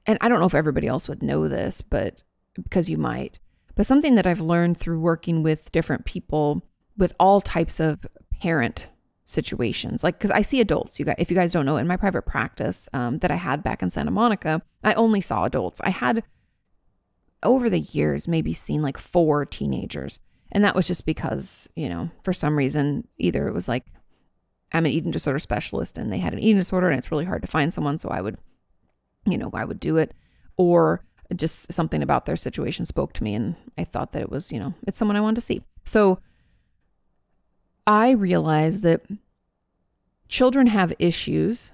and I don't know if everybody else would know this, but because you might, but something that I've learned through working with different people with all types of parent situations, like, because I see adults, you guys, if you guys don't know, in my private practice that I had back in Santa Monica, I only saw adults. I had over the years maybe seen like 4 teenagers. And that was just because, for some reason, either it was like, I'm an eating disorder specialist and they had an eating disorder and it's really hard to find someone. So I would do it, or just something about their situation spoke to me. And I thought that it was, it's someone I wanted to see. So I realized that children have issues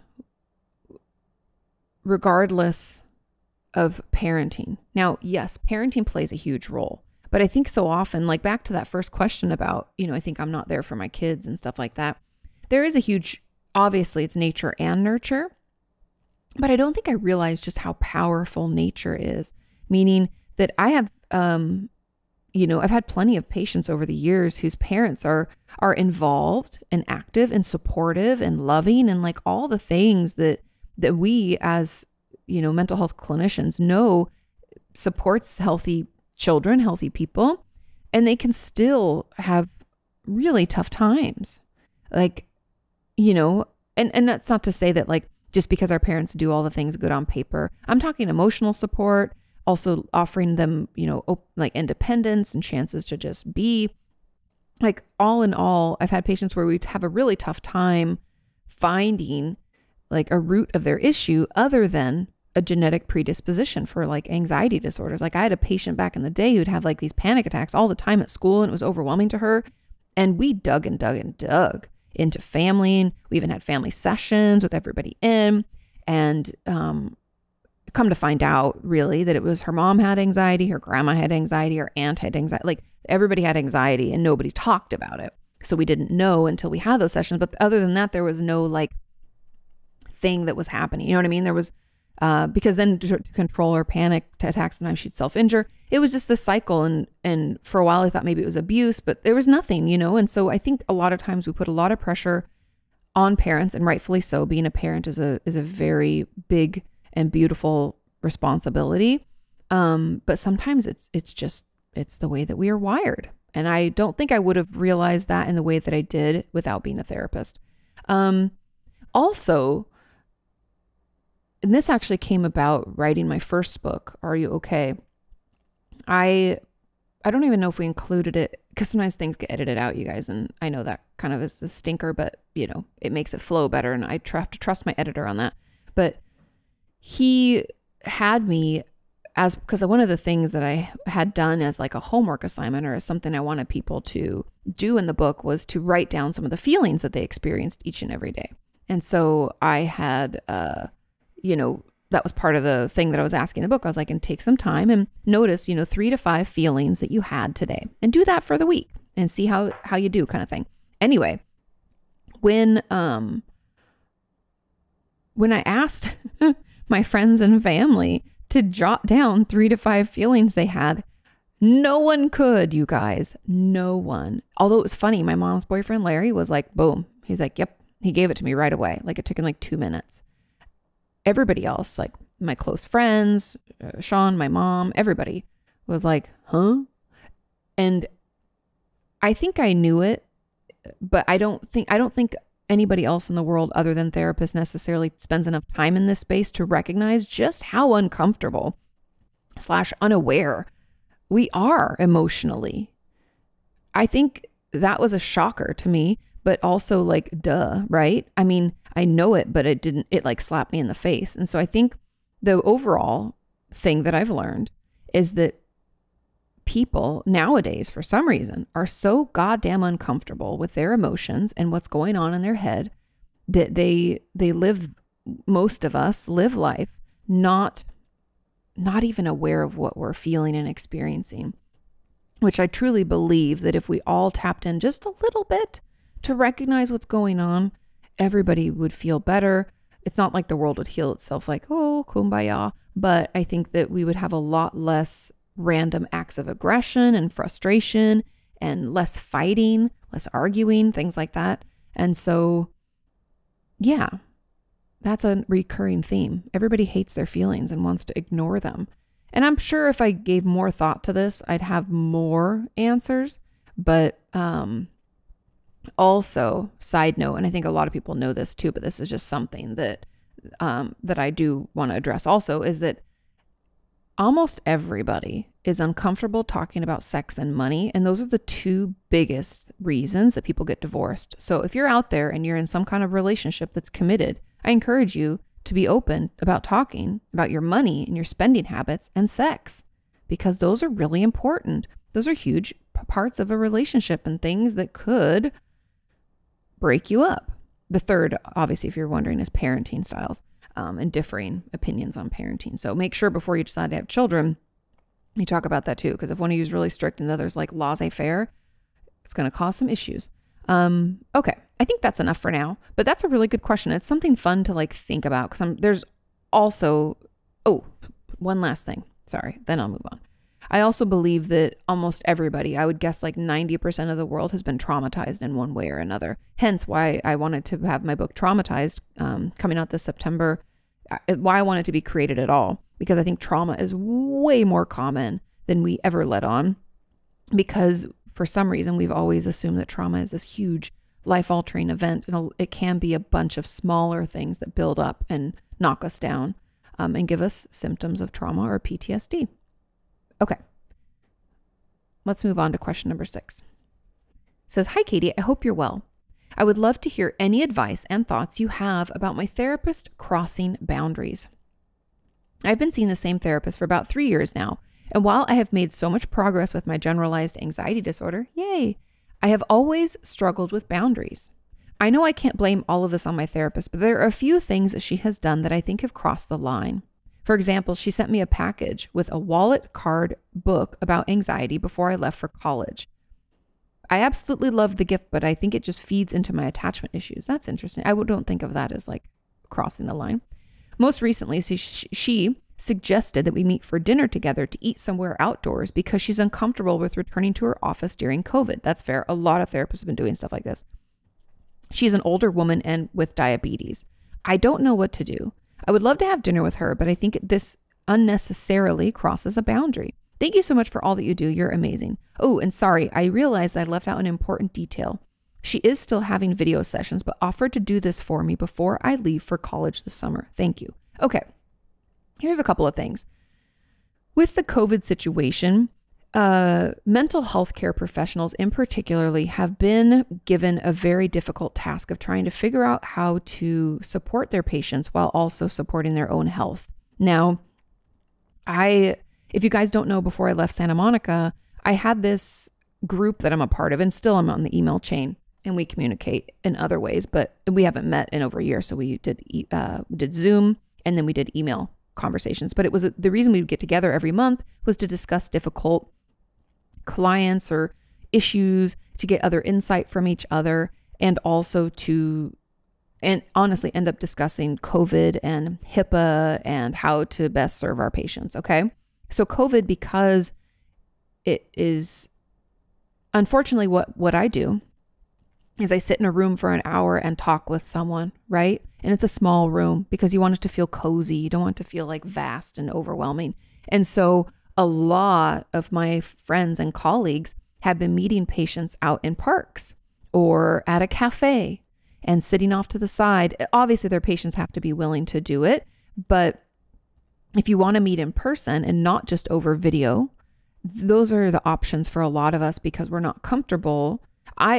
regardless of parenting. Now, yes, parenting plays a huge role, but I think so often, like back to that first question about, I think I'm not there for my kids and stuff like that. There is a huge, obviously it's nature and nurture, but I don't think I realized just how powerful nature is, meaning that I have, I've had plenty of patients over the years whose parents are involved and active and supportive and loving and like all the things that we as, mental health clinicians know supports healthy children, healthy people, and they can still have really tough times. Like, and that's not to say that like, just because our parents do all the things good on paper. I'm talking emotional support, also offering them, like independence and chances to just be. Like all in all, I've had patients where we have a really tough time finding like a root of their issue other than a genetic predisposition for like anxiety disorders. Like I had a patient back in the day who'd have like these panic attacks all the time at school and it was overwhelming to her. And we dug and dug and dug into family. And we even had family sessions with everybody in, and come to find out really that it was her mom had anxiety, her grandma had anxiety, her aunt had anxiety, like everybody had anxiety and nobody talked about it. So we didn't know until we had those sessions. But other than that, there was no like thing that was happening. You know what I mean? There was, because then to control her panic attacks, sometimes she'd self-injure. It was just this cycle. And for a while I thought maybe it was abuse, but there was nothing, And so I think a lot of times we put a lot of pressure on parents, and rightfully so. Being a parent is a very big and beautiful responsibility. But sometimes it's the way that we are wired. And I don't think I would have realized that in the way that I did without being a therapist. Also, and this actually came about writing my first book, Are You Okay? I don't even know if we included it because sometimes things get edited out, you guys. And I know that kind of is the stinker, but it makes it flow better. And I have to trust my editor on that. But he had me because one of the things that I had done as like a homework assignment or as something I wanted people to do in the book was to write down some of the feelings that they experienced each and every day. And so I had, that was part of the thing that I was asking in the book. I was like, and take some time and notice, 3 to 5 feelings that you had today and do that for the week and see how you do, kind of thing. Anyway, when I asked my friends and family to jot down 3 to 5 feelings they had, no one could, you guys, no one. Although it was funny, my mom's boyfriend, Larry, was like, boom. He's like, yep. He gave it to me right away. Like it took him like 2 minutes. Everybody else, like my close friends, Sean, my mom, everybody was like, huh? And I think I knew it, but I don't think anybody else in the world other than therapists necessarily spends enough time in this space to recognize just how uncomfortable / unaware we are emotionally. I think that was a shocker to me, but also like, duh, right? I mean, I know it, but it like slapped me in the face. And so I think the overall thing that I've learned is that people nowadays, for some reason, are so goddamn uncomfortable with their emotions and what's going on in their head that most of us live life not even aware of what we're feeling and experiencing, which I truly believe that if we all tapped in just a little bit to recognize what's going on, everybody would feel better. It's not like the world would heal itself like, oh, kumbaya, but I think that we would have a lot less random acts of aggression and frustration and less fighting, less arguing, things like that. And so, yeah, that's a recurring theme. Everybody hates their feelings and wants to ignore them. And I'm sure if I gave more thought to this, I'd have more answers. But also, side note, and I think a lot of people know this too, but this is just something that I do want to address also, is that almost everybody is uncomfortable talking about sex and money. And those are the two biggest reasons that people get divorced. So if you're out there and you're in some kind of relationship that's committed, I encourage you to be open about talking about your money and your spending habits and sex, because those are really important. Those are huge parts of a relationship and things that could break you up. The third, obviously, if you're wondering, is parenting styles and differing opinions on parenting. So make sure before you decide to have children, you talk about that too, because if one of you is really strict and the other's like laissez-faire, it's going to cause some issues. Okay, I think that's enough for now, but that's a really good question. It's something fun to like think about, because there's also, one last thing. Sorry, then I'll move on. I also believe that almost everybody, I would guess like 90% of the world, has been traumatized in one way or another. Hence why I wanted to have my book Traumatized coming out this September. Why I want it to be created at all, because I think trauma is way more common than we ever let on, because for some reason we've always assumed that trauma is this huge life-altering event, and it can be a bunch of smaller things that build up and knock us down and give us symptoms of trauma or PTSD. Okay, let's move on to question number 6. It says, "Hi, Katie, I hope you're well. I would love to hear any advice and thoughts you have about my therapist crossing boundaries. I've been seeing the same therapist for about 3 years now, and while I have made so much progress with my generalized anxiety disorder, yay, I have always struggled with boundaries. I know I can't blame all of this on my therapist, but there are a few things that she has done that I think have crossed the line. For example, she sent me a package with a wallet card book about anxiety before I left for college. I absolutely loved the gift, but I think it just feeds into my attachment issues." That's interesting. I don't think of that as like crossing the line. Most recently, she suggested that we meet for dinner together to eat somewhere outdoors because she's uncomfortable with returning to her office during COVID. That's fair. A lot of therapists have been doing stuff like this. She's an older woman and with diabetes. I don't know what to do. I would love to have dinner with her, but I think this unnecessarily crosses a boundary. Thank you so much for all that you do. You're amazing. Oh, and sorry, I realized I left out an important detail. She is still having video sessions, but offered to do this for me before I leave for college this summer. Thank you. Okay, here's a couple of things. With the COVID situation, mental health care professionals in particularly have been given a very difficult task of trying to figure out how to support their patients while also supporting their own health. Now, if you guys don't know, before I left Santa Monica, I had this group that I'm a part of, and still I'm on the email chain, and we communicate in other ways, but we haven't met in over a year. So we did Zoom, and then we did email conversations. But it was the reason we would get together every month was to discuss difficult clients or issues, to get other insight from each other, and also and honestly end up discussing COVID and HIPAA and how to best serve our patients. Okay. So COVID, because it is unfortunately what I do is I sit in a room for an hour and talk with someone, right? And it's a small room because you want it to feel cozy. You don't want it to feel like vast and overwhelming. And so a lot of my friends and colleagues have been meeting patients out in parks or at a cafe and sitting off to the side. Obviously, their patients have to be willing to do it. But if you want to meet in person and not just over video, those are the options for a lot of us because we're not comfortable.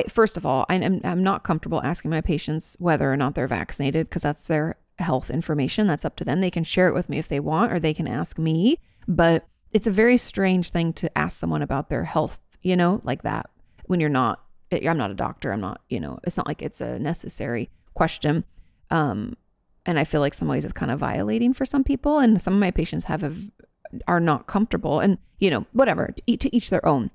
First of all, I'm not comfortable asking my patients whether or not they're vaccinated because that's their health information. That's up to them. They can share it with me if they want, or they can ask me. But it's a very strange thing to ask someone about their health, like that when I'm not a doctor. I'm not, it's not like it's a necessary question. And I feel like some ways it's kind of violating for some people. And some of my patients are not comfortable, and, whatever, to each their own.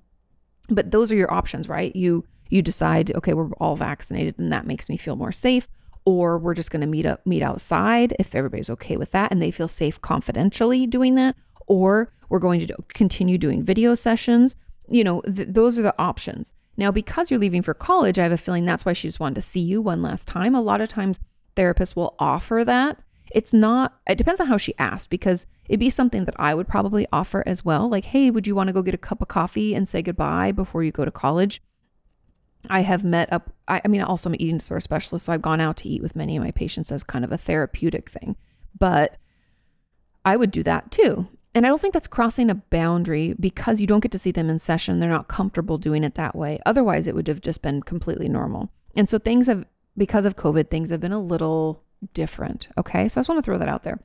But those are your options, right? You decide, okay, we're all vaccinated and that makes me feel more safe, or we're just going to meet outside if everybody's okay with that and they feel safe confidentially doing that, or we're going to continue doing video sessions. Those are the options. Now, because you're leaving for college, I have a feeling that's why she just wanted to see you one last time. A lot of times therapists will offer that. It depends on how she asked, because it'd be something that I would probably offer as well. Like, hey, would you want to go get a cup of coffee and say goodbye before you go to college? I have met up, also I'm an eating disorder specialist, so I've gone out to eat with many of my patients as kind of a therapeutic thing, but I would do that too. And I don't think that's crossing a boundary because you don't get to see them in session. They're not comfortable doing it that way. Otherwise, it would have just been completely normal. And so because of COVID, things have been a little different. Okay. So I just want to throw that out there.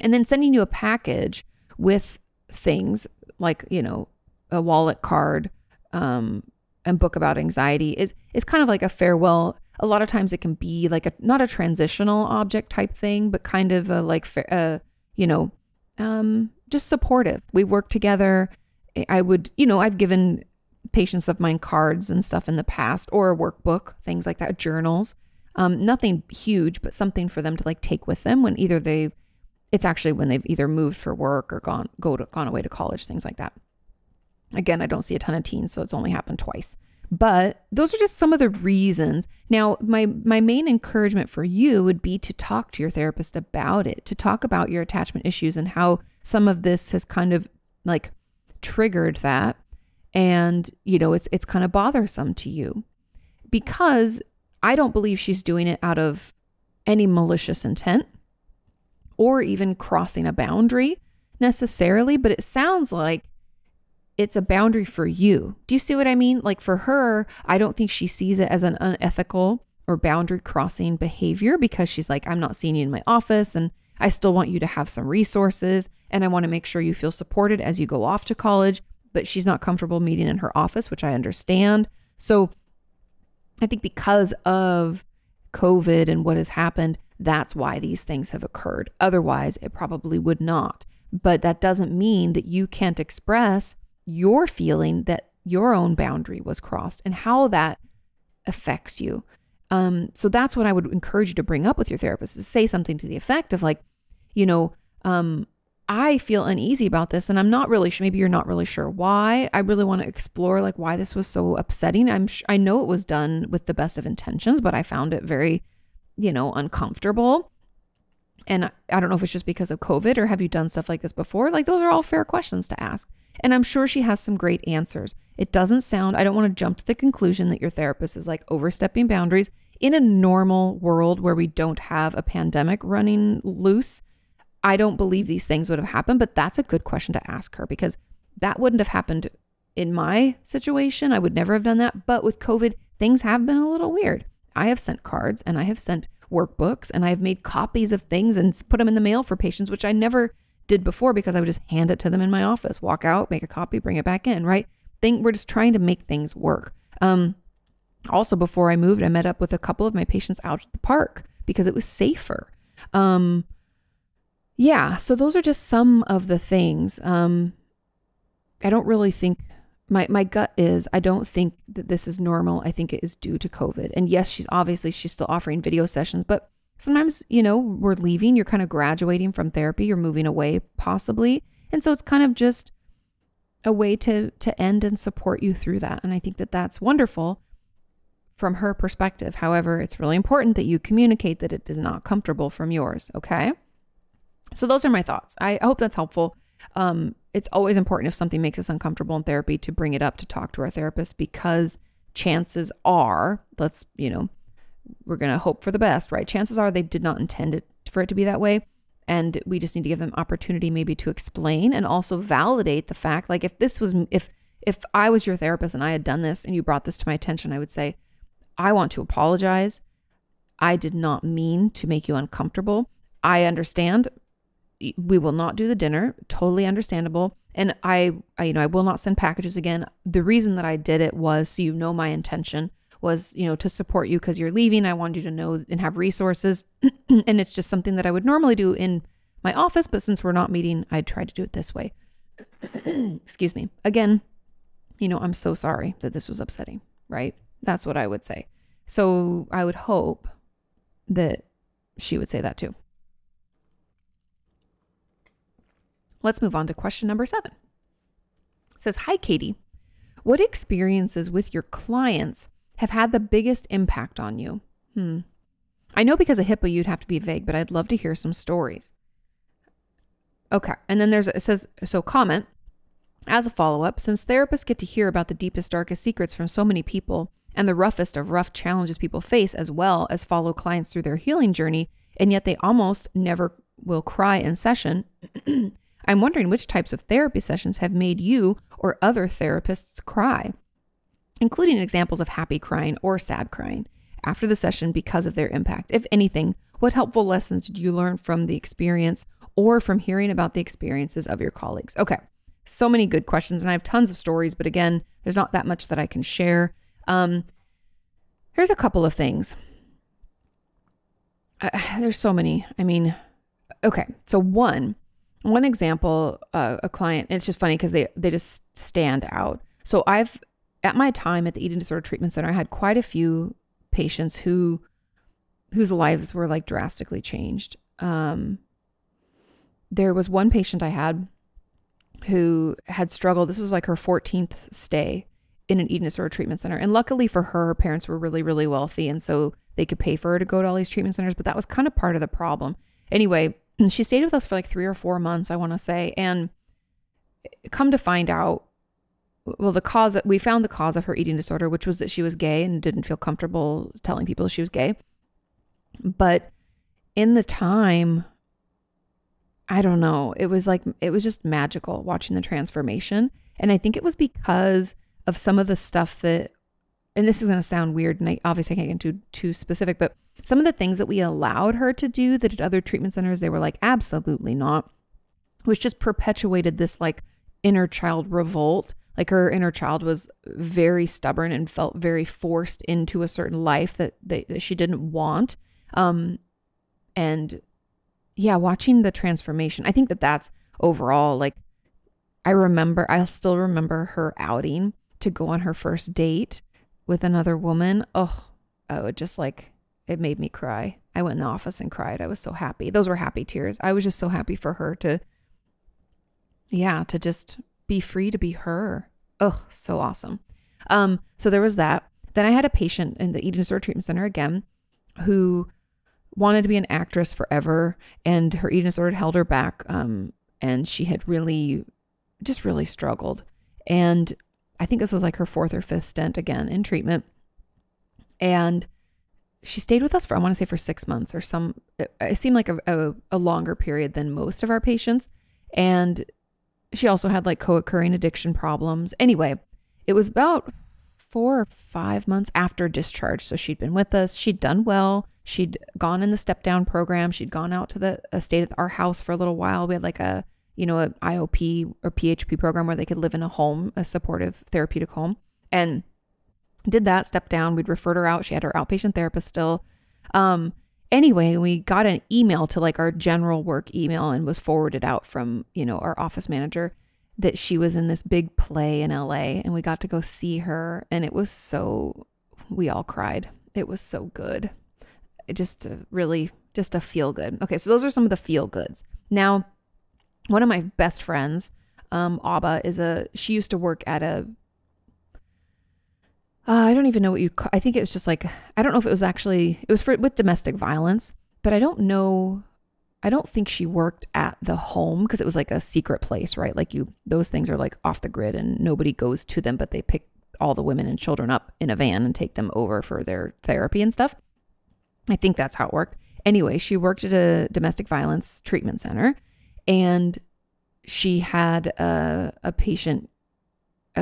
And then sending you a package with things like, a wallet card, and book about anxiety is kind of like a farewell. A lot of times it can be like not a transitional object type thing, but kind of just supportive. We work together. I've given patients of mine cards and stuff in the past, or a workbook, things like that, journals. Nothing huge, but something for them to like take with them when it's actually when they've either moved for work or gone away to college, things like that. Again, I don't see a ton of teens, so it's only happened twice. But those are just some of the reasons. Now, my main encouragement for you would be to talk to your therapist about it, to talk about your attachment issues and how some of this has kind of like triggered that. And, it's kind of bothersome to you, because I don't believe she's doing it out of any malicious intent or even crossing a boundary necessarily, but it sounds like it's a boundary for you. Do you see what I mean? Like for her, I don't think she sees it as an unethical or boundary crossing behavior, because she's like, I'm not seeing you in my office and I still want you to have some resources and I want to make sure you feel supported as you go off to college, but she's not comfortable meeting in her office, which I understand. So I think because of COVID and what has happened, that's why these things have occurred. Otherwise, it probably would not. But that doesn't mean that you can't express your feeling that your own boundary was crossed and how that affects you. So that's what I would encourage you to bring up with your therapist, is say something to the effect of like, I feel uneasy about this and I'm not really sure, maybe you're not really sure why. I really want to explore like why this was so upsetting. I know it was done with the best of intentions, but I found it very, uncomfortable. And I don't know if it's just because of COVID, or have you done stuff like this before? Like those are all fair questions to ask. And I'm sure she has some great answers. It doesn't sound, I don't want to jump to the conclusion that your therapist is like overstepping boundaries. In a normal world where we don't have a pandemic running loose, I don't believe these things would have happened, but that's a good question to ask her, because that wouldn't have happened in my situation. I would never have done that. But with COVID, things have been a little weird. I have sent cards and I have sent workbooks and I've made copies of things and put them in the mail for patients, which I never did before, because I would just hand it to them in my office, walk out, make a copy, bring it back in, right? We're just trying to make things work. Also, before I moved, I met up with a couple of my patients out at the park because it was safer. Yeah, so those are just some of the things. I don't really think, my gut is, I don't think that this is normal. I think it is due to COVID. And yes, she's still offering video sessions, but sometimes, we're leaving, you're kind of graduating from therapy, you're moving away possibly. And so it's kind of just a way to end and support you through that. And I think that that's wonderful from her perspective. However, it's really important that you communicate that it is not comfortable from yours. Okay. So those are my thoughts. I hope that's helpful. It's always important if something makes us uncomfortable in therapy to bring it up, to talk to our therapist, because chances are, we're going to hope for the best, right? Chances are they did not intend for it to be that way. And we just need to give them opportunity maybe to explain and also validate the fact, like if I was your therapist and I had done this and you brought this to my attention, I would say, I want to apologize. I did not mean to make you uncomfortable. I understand. We will not do the dinner. Totally understandable. And I will not send packages again. The reason that I did it was so my intention was, to support you because you're leaving. I wanted you to know and have resources. And it's just something that I would normally do in my office. But since we're not meeting, I tried to do it this way. Excuse me. Again, I'm so sorry that this was upsetting, right? That's what I would say. So I would hope that she would say that too. Let's move on to question number 7. It says, hi, Katie. What experiences with your clients have had the biggest impact on you? I know because of HIPAA you'd have to be vague, but I'd love to hear some stories. Okay. And then it says, comment, as a follow-up, since therapists get to hear about the deepest, darkest secrets from so many people and the roughest of rough challenges people face, as well as follow clients through their healing journey, and yet they almost never will cry in session, I'm wondering which types of therapy sessions have made you or other therapists cry, including examples of happy crying or sad crying after the session because of their impact. If anything, what helpful lessons did you learn from the experience or from hearing about the experiences of your colleagues? Okay, so many good questions, and I have tons of stories, but again, there's not that much that I can share. Here's a couple of things. There's so many. Okay, so one example, a client, and it's just funny because they just stand out. So at my time at the Eating Disorder Treatment Center, I had quite a few patients whose lives were like drastically changed. There was one patient I had who had struggled. This was like her 14th stay in an eating disorder treatment center. And luckily for her, her parents were really, really wealthy. And so they could pay for her to go to all these treatment centers, but that was kind of part of the problem. Anyway, she stayed with us for like 3 or 4 months, I want to say. And come to find out, well, we found the cause of her eating disorder, which was that she was gay and didn't feel comfortable telling people she was gay. But in the time, I don't know, it was just magical watching the transformation. And I think it was because of some of the stuff that, and this is going to sound weird, and obviously I can't get too specific, but some of the things that we allowed her to do that at other treatment centers, they were like, absolutely not, which just perpetuated this like inner child revolt. Like her inner child was very stubborn and felt very forced into a certain life that she didn't want. And yeah, watching the transformation, I think that's overall, like, I'll still remember her outing to go on her first date with another woman. It made me cry. I went in the office and cried. I was so happy. Those were happy tears. I was just so happy for her to just be free to be her. Oh, so awesome. So there was that. Then I had a patient in the Eating Disorder Treatment Center again, who wanted to be an actress forever, and her eating disorder held her back. And she had really struggled. And I think this was like her 4th or 5th stint again in treatment. And she stayed with us for, I want to say for 6 months or it seemed like a longer period than most of our patients. And she also had like co-occurring addiction problems. Anyway, it was about 4 or 5 months after discharge. So she'd been with us. She'd done well. She'd gone in the step down program. She'd gone out to stayed at our house for a little while. We had like a IOP or PHP program where they could live in a home, a supportive therapeutic home, and did that, step down. We'd referred her out. She had her outpatient therapist still. Anyway, we got an email to like our general work email and was forwarded out from, our office manager that she was in this big play in LA, and we got to go see her. And we all cried. It was so good. It just a feel good. Okay. So those are some of the feel goods. Now, one of my best friends, Abba, she used to work at I don't even know what I think it was just like, I don't know if it was with domestic violence, but I don't think she worked at the home because it was like a secret place, right? Like those things are like off the grid and nobody goes to them, but they pick all the women and children up in a van and take them over for their therapy and stuff. I think that's how it worked. Anyway, she worked at a domestic violence treatment center, and she had a patient,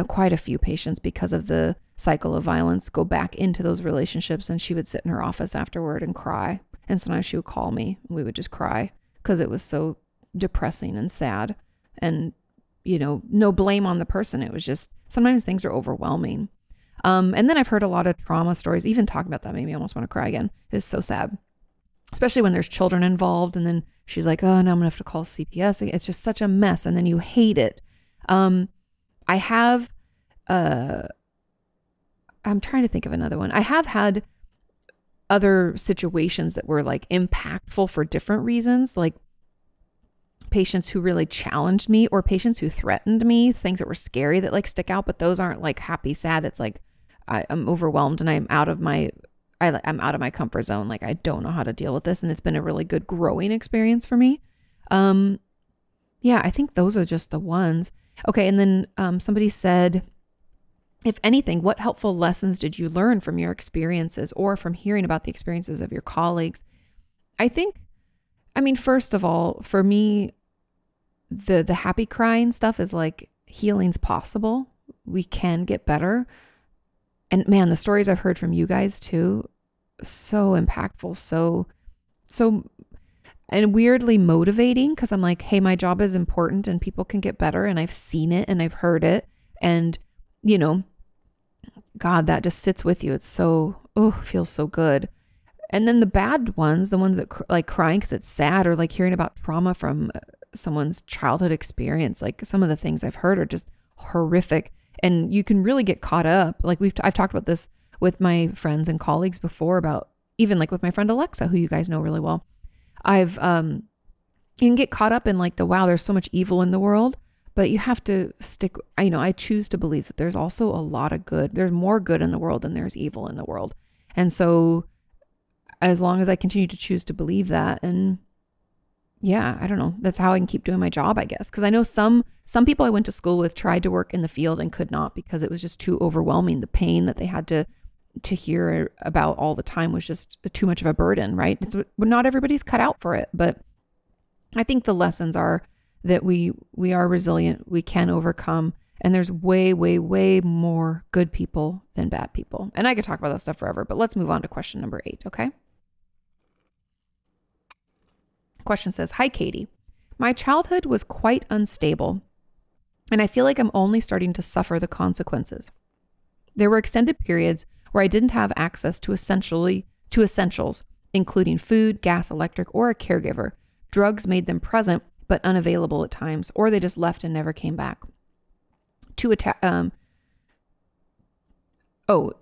quite a few patients, because of the cycle of violence, go back into those relationships. And she would sit in her office afterward and cry. And sometimes she would call me and we would just cry because it was so depressing and sad. And, you know, no blame on the person. It was just, sometimes things are overwhelming. And then I've heard a lot of trauma stories. Even talking about that made me almost want to cry again. It's so sad, especially when there's children involved. And then she's like, oh, now I'm gonna have to call CPS. It's just such a mess. And then you hate it. I have, I'm trying to think of another one. I have had other situations that were like impactful for different reasons, like patients who really challenged me, or patients who threatened me, things that were scary that like stick out, but those aren't like happy, sad. It's like I'm overwhelmed and I'm out of my comfort zone. Like I don't know how to deal with this. And it's been a really good growing experience for me. Yeah, I think those are just the ones. Okay. And then somebody said, if anything, what helpful lessons did you learn from your experiences or from hearing about the experiences of your colleagues? I mean, first of all, for me, the happy crying stuff is like healing's possible. We can get better. And man, the stories I've heard from you guys too, so impactful, so and weirdly motivating, because I'm like, hey, my job is important and people can get better, and I've seen it and I've heard it, and you know, God, that just sits with you. It's so, feels so good. And then the bad ones, the ones that like crying because it's sad, or like hearing about trauma from someone's childhood experience, like some of the things I've heard are just horrific, and you can really get caught up. Like I've talked about this with my friends and colleagues before, about even like with my friend Alexa, who you guys know really well. You can get caught up in like wow, there's so much evil in the world, but you have to stick. I choose to believe that there's also a lot of good. There's more good in the world than there's evil in the world. And so as long as I continue to choose to believe that, and yeah, I don't know, that's how I can keep doing my job, I guess. Cause I know some people I went to school with tried to work in the field and could not, because it was just too overwhelming. The pain that they had to hear about all the time was just too much of a burden, right? Not everybody's cut out for it, but I think the lessons are that we are resilient, we can overcome, and there's way, way, way more good people than bad people. And I could talk about that stuff forever, but let's move on to question number 8, okay? Question says, hi, Katie. My childhood was quite unstable, and I feel like I'm only starting to suffer the consequences. There were extended periods where I didn't have access to essentials, including food, gas, electric, or a caregiver. Drugs made them present, but unavailable at times, or they just left and never came back. Or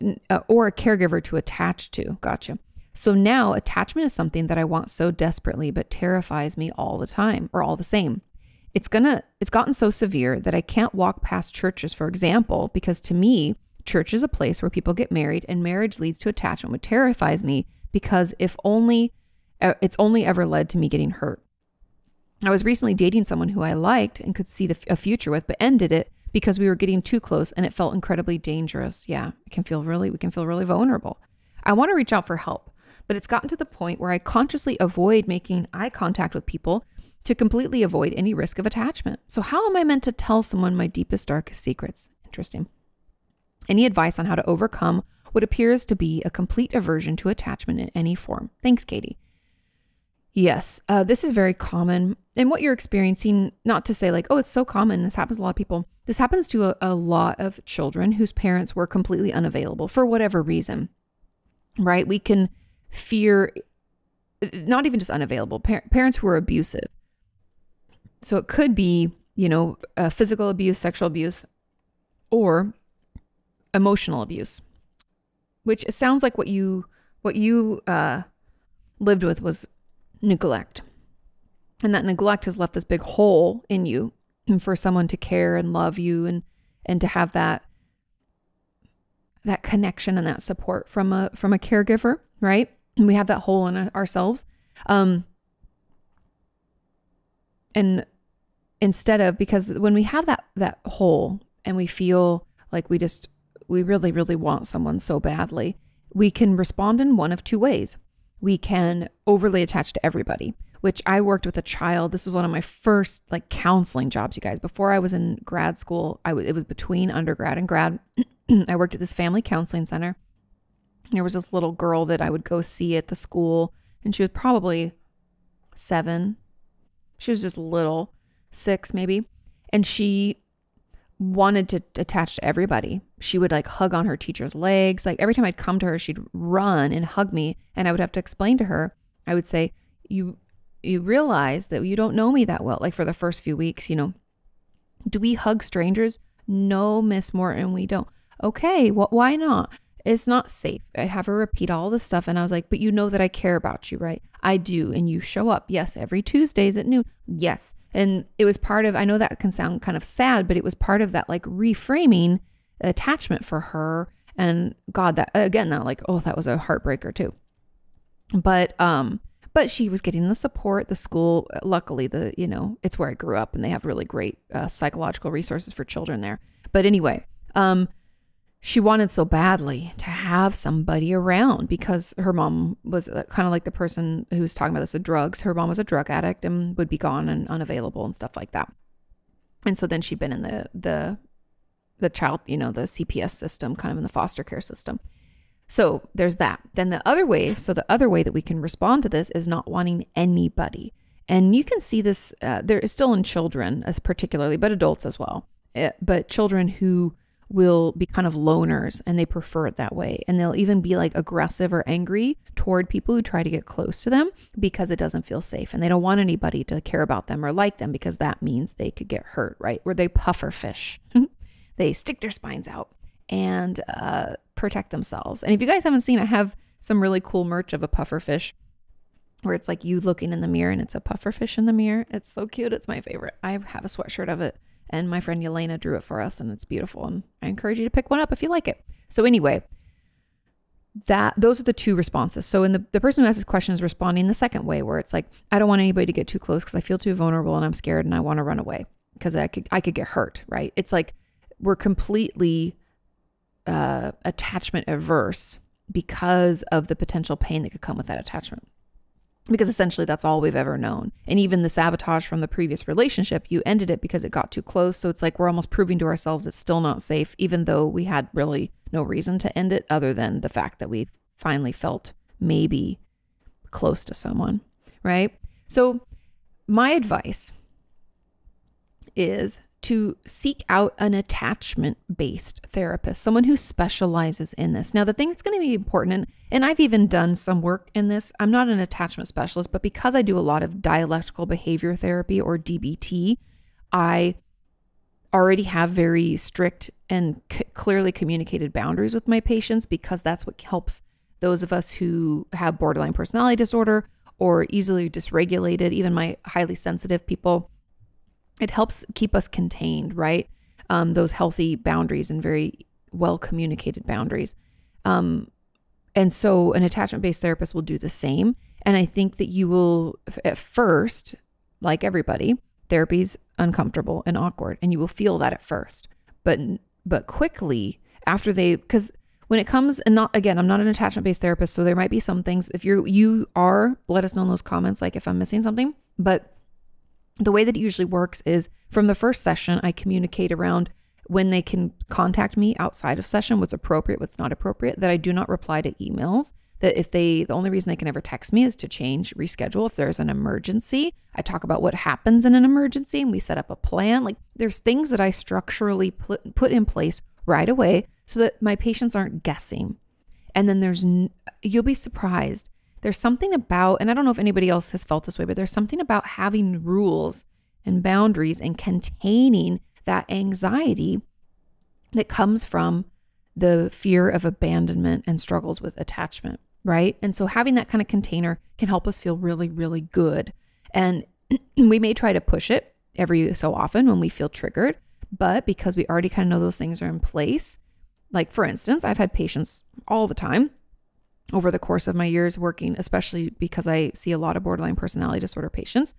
a caregiver to attach to. Gotcha. So now attachment is something that I want so desperately, but terrifies me all the time, or all the same. It's gotten so severe that I can't walk past churches, for example, because to me, church is a place where people get married, and marriage leads to attachment, which terrifies me, because it's only ever led to me getting hurt. I was recently dating someone who I liked and could see a future with, but ended it because we were getting too close and it felt incredibly dangerous. Yeah, we can feel really vulnerable. I want to reach out for help, but it's gotten to the point where I consciously avoid making eye contact with people to completely avoid any risk of attachment. So how am I meant to tell someone my deepest, darkest secrets? Interesting. Any advice on how to overcome what appears to be a complete aversion to attachment in any form? Thanks, Katie. Yes, this is very common. And what you're experiencing, not to say like, oh, it's so common, this happens to a lot of people. This happens to a lot of children whose parents were completely unavailable for whatever reason, right? We can fear, not even just unavailable, parents who are abusive. So it could be, physical abuse, sexual abuse, or emotional abuse, which sounds like what you lived with was neglect. And that neglect has left this big hole in you, and for someone to care and love you and to have that connection and that support from a caregiver, right? And we have that hole in ourselves. And instead of, because when we have that hole and we feel like we really, really want someone so badly, we can respond in one of two ways. we can overly attach to everybody, which I worked with a child. This was one of my first like counseling jobs, you guys. Before I was in grad school, it was between undergrad and grad. I worked at this family counseling center. There was this little girl that I would go see at the school, and she was probably 7. She was just little, 6 maybe. And she wanted to attach to everybody. She would like hug on her teacher's legs. Like every time I'd come to her, she'd run and hug me. And I would have to explain to her. I would say, you realize that you don't know me that well. Like for the first few weeks, do we hug strangers? No, Miss Morton, we don't. Okay, why not? It's not safe. I'd have her repeat all this stuff. And I was like, but you know that I care about you, right? I do. And you show up. Yes. Every Tuesdays at noon. Yes. And it was part of, I know that can sound kind of sad, but it was part of that like reframing attachment for her. And God, that again, that like, oh, that was a heartbreaker too. But she was getting the support, the school, luckily it's where I grew up and they have really great psychological resources for children there. But anyway, she wanted so badly to have somebody around because her mom was kind of like the person who was talking about this, the drugs. Her mom was a drug addict and would be gone and unavailable and stuff like that. And so then she'd been in the child, the CPS system, kind of in the foster care system. So there's that. Then the other way that we can respond to this is not wanting anybody. And you can see this, there is still in children as particularly, but adults as well. But children who will be kind of loners and they prefer it that way. And they'll even be like aggressive or angry toward people who try to get close to them because it doesn't feel safe. And they don't want anybody to care about them or like them because that means they could get hurt, right? Where they puffer fish. They stick their spines out and protect themselves. And if you guys haven't seen, I have some really cool merch of a puffer fish where it's like you looking in the mirror and it's a puffer fish in the mirror. It's so cute. It's my favorite. I have a sweatshirt of it. And my friend Yelena drew it for us and it's beautiful. And I encourage you to pick one up if you like it. So anyway, those are the two responses. So in the person who asks the question is responding the second way where it's like, I don't want anybody to get too close because I feel too vulnerable and I'm scared and I want to run away because I could get hurt, right? It's like we're completely attachment averse because of the potential pain that could come with that attachment. Because essentially that's all we've ever known. And even the sabotage from the previous relationship, you ended it because it got too close. So it's like we're almost proving to ourselves it's still not safe, even though we had really no reason to end it other than the fact that we finally felt maybe close to someone, right? So my advice is to seek out an attachment-based therapist, someone who specializes in this. Now, the thing that's going to be important, and I've even done some work in this, I'm not an attachment specialist, but because I do a lot of dialectical behavior therapy or DBT, I already have very strict and clearly communicated boundaries with my patients because that's what helps those of us who have borderline personality disorder or easily dysregulated, even my highly sensitive people. It helps keep us contained, right? Those healthy boundaries and very well communicated boundaries. And so an attachment-based therapist will do the same. And I think that you will, at first, like everybody, therapy's uncomfortable and awkward, and you will feel that at first. But quickly after because when it comes, and not, again, I'm not an attachment-based therapist, so there might be some things, if you are, let us know in those comments, like if I'm missing something, but the way that it usually works is from the first session, I communicate around when they can contact me outside of session, what's appropriate, what's not appropriate, that I do not reply to emails, that the only reason they can ever text me is to reschedule if there's an emergency. I talk about what happens in an emergency and we set up a plan. Like there's things that I structurally put in place right away so that my patients aren't guessing. And then you'll be surprised. There's something about, and I don't know if anybody else has felt this way, but there's something about having rules and boundaries and containing that anxiety that comes from the fear of abandonment and struggles with attachment, right? And so having that kind of container can help us feel really, really good. And we may try to push it every so often when we feel triggered, but because we already kind of know those things are in place, like for instance, I've had patients all the time over the course of my years working, especially because I see a lot of borderline personality disorder patients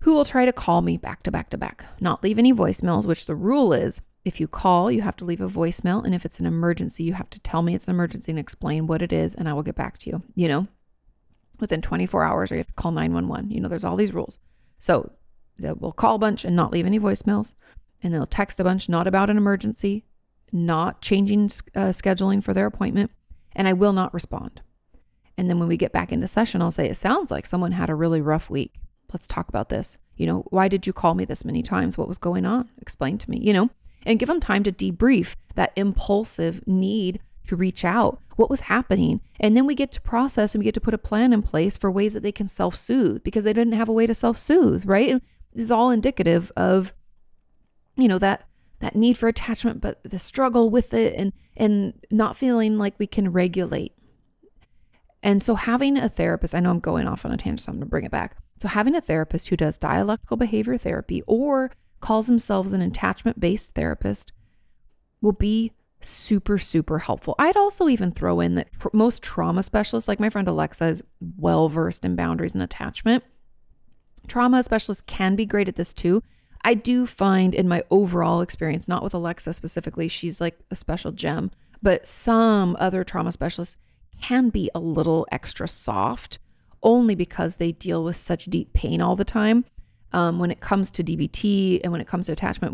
who will try to call me back to back to back, not leave any voicemails, which the rule is if you call, you have to leave a voicemail. And if it's an emergency, you have to tell me it's an emergency and explain what it is, and I will get back to you, within 24 hours, or you have to call 911. There's all these rules. So we'll call a bunch and not leave any voicemails. And they'll text a bunch, not about an emergency, not changing scheduling for their appointment. And I will not respond. And then when we get back into session, I'll say, it sounds like someone had a really rough week. Let's talk about this. Why did you call me this many times? What was going on? Explain to me, and give them time to debrief that impulsive need to reach out, what was happening. And then we get to process and we get to put a plan in place for ways that they can self-soothe, because they didn't have a way to self-soothe, right? It's all indicative of, that need for attachment, but the struggle with it and not feeling like we can regulate. And so having a therapist, I know I'm going off on a tangent, so I'm going to bring it back. So having a therapist who does dialectical behavior therapy or calls themselves an attachment-based therapist will be super, super helpful. I'd also even throw in that most trauma specialists, like my friend Alexa, is well-versed in boundaries and attachment. Trauma specialists can be great at this too. I do find in my overall experience, not with Alexa specifically, she's like a special gem, but some other trauma specialists can be a little extra soft, only because they deal with such deep pain all the time. When it comes to DBT and when it comes to attachment,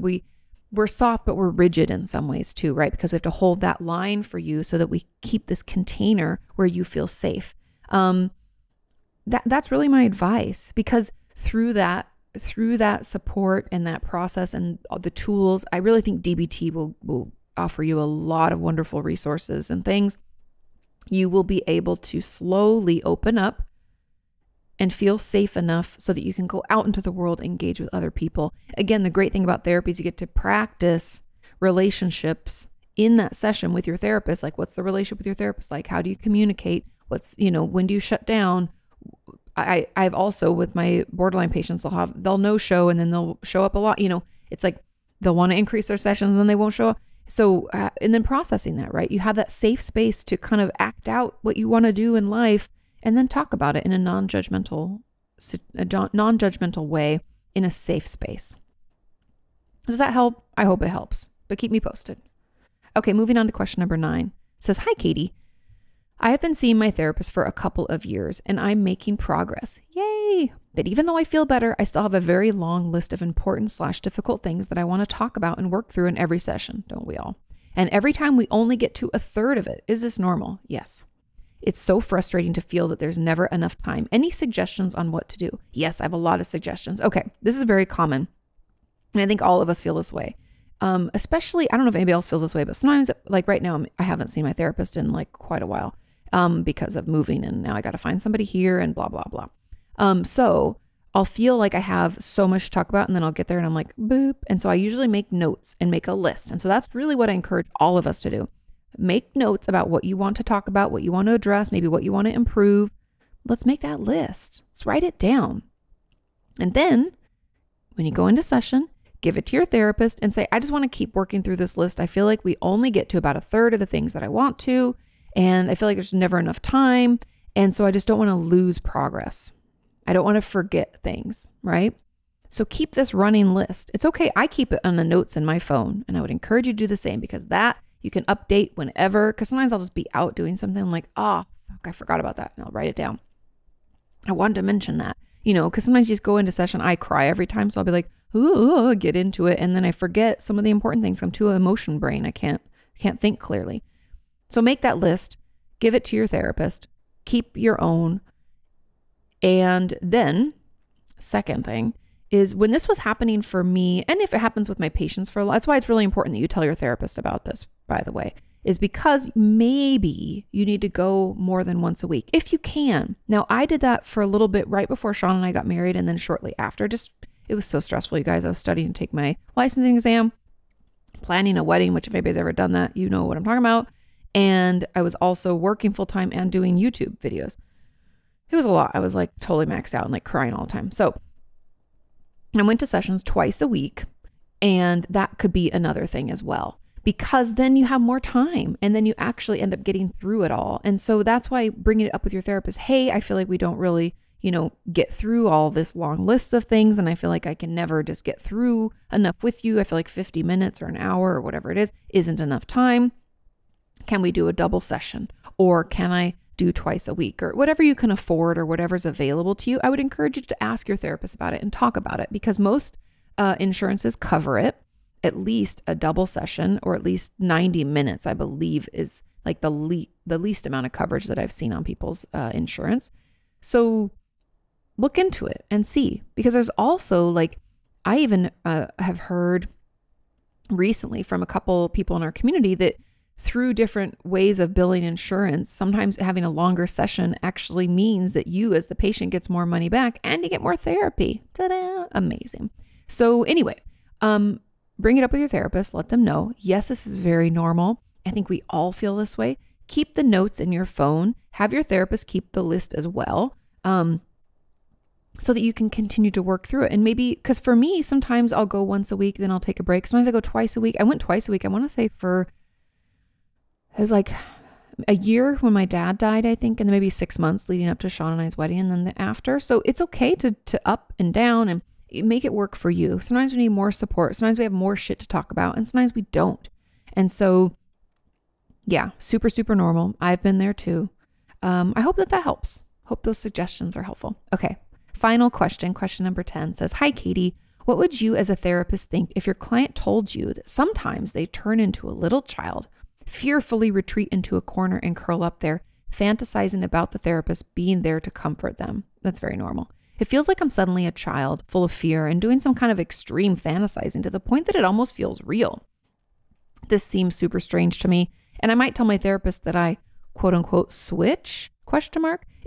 we're soft, but we're rigid in some ways too, right? Because we have to hold that line for you so that we keep this container where you feel safe. That's really my advice, because through that support and that process and the tools, I really think DBT will offer you a lot of wonderful resources and things. You will be able to slowly open up and feel safe enough so that you can go out into the world, engage with other people. Again, the great thing about therapy is you get to practice relationships in that session with your therapist. Like, what's the relationship with your therapist like? How do you communicate? When do you shut down? I've also, with my borderline patients, they'll no show and then they'll show up a lot. It's like they'll want to increase their sessions and they won't show up. So, and then processing that, right? You have that safe space to kind of act out what you want to do in life and then talk about it in a non-judgmental way in a safe space. Does that help? I hope it helps, but keep me posted. Okay, moving on to question number 9. It says, "Hi, Katie. I have been seeing my therapist for a couple of years and I'm making progress. Yay! But even though I feel better, I still have a very long list of important/difficult things that I want to talk about and work through in every session, don't we all? And every time we only get to a third of it. Is this normal? Yes. It's so frustrating to feel that there's never enough time. Any suggestions on what to do? Yes, I have a lot of suggestions. Okay, this is very common. And I think all of us feel this way. Especially, I don't know if anybody else feels this way, but sometimes, like right now, I haven't seen my therapist in like quite a while. Because of moving, and now I got to find somebody here and blah, blah, blah. So I'll feel like I have so much to talk about, and then I'll get there and I'm like, boop. And so I usually make notes and make a list. And so that's really what I encourage all of us to do. Make notes about what you want to talk about, what you want to address, maybe what you want to improve. Let's make that list. Let's write it down. And then when you go into session, give it to your therapist and say, I just want to keep working through this list. I feel like we only get to about a third of the things that I want to. And I feel like there's never enough time. And so I just don't want to lose progress. I don't want to forget things, right? So keep this running list. It's okay. I keep it on the notes in my phone, and I would encourage you to do the same, because that you can update whenever, because sometimes I'll just be out doing something. I'm like, fuck, I forgot about that. And I'll write it down. I wanted to mention that, because sometimes you just go into session. I cry every time. So I'll be like, ooh, get into it. And then I forget some of the important things. I'm too emotion brain. I can't think clearly. So make that list, give it to your therapist, keep your own. And then second thing is, when this was happening for me, and if it happens with my patients for a lot, that's why it's really important that you tell your therapist about this, by the way, is because maybe you need to go more than once a week if you can. Now, I did that for a little bit right before Sean and I got married, and then shortly after. It was so stressful, you guys. I was studying to take my licensing exam, planning a wedding, which if anybody's ever done that, you know what I'm talking about. And I was also working full time and doing YouTube videos. It was a lot. I was like totally maxed out and like crying all the time. So I went to sessions twice a week, and that could be another thing as well, because then you have more time and then you actually end up getting through it all. And so that's why bringing it up with your therapist, hey, I feel like we don't really, get through all this long list of things. And I feel like I can never just get through enough with you. I feel like 50 minutes or an hour or whatever it is isn't enough time. Can we do a double session? Or can I do twice a week or whatever you can afford or whatever's available to you, I would encourage you to ask your therapist about it and talk about it, because most insurances cover it. At least a double session, or at least 90 minutes, I believe, is like the least amount of coverage that I've seen on people's insurance. So look into it and see, because there's also like, I even have heard recently from a couple people in our community that through different ways of billing insurance, sometimes having a longer session actually means that you as the patient gets more money back and you get more therapy. Ta-da! Amazing. So anyway, bring it up with your therapist. Let them know. Yes, this is very normal. I think we all feel this way. Keep the notes in your phone. Have your therapist keep the list as well, so that you can continue to work through it. And maybe, because for me, sometimes I'll go once a week, then I'll take a break. Sometimes I go twice a week. I went twice a week. I want to say it was like a year when my dad died, I think, and then maybe 6 months leading up to Sean and I's wedding, and then the after. So it's okay to up and down and make it work for you. Sometimes we need more support. Sometimes we have more shit to talk about, and sometimes we don't. And so, yeah, super, super normal. I've been there too. I hope that helps. Hope those suggestions are helpful. Okay. Final question. Question number 10 says, "Hi, Katie. What would you as a therapist think if your client told you that sometimes they turn into a little child, fearfully retreat into a corner and curl up there, fantasizing about the therapist being there to comfort them?" That's very normal. "It feels like I'm suddenly a child full of fear and doing some kind of extreme fantasizing to the point that it almost feels real. This seems super strange to me, and I might tell my therapist that I quote unquote switch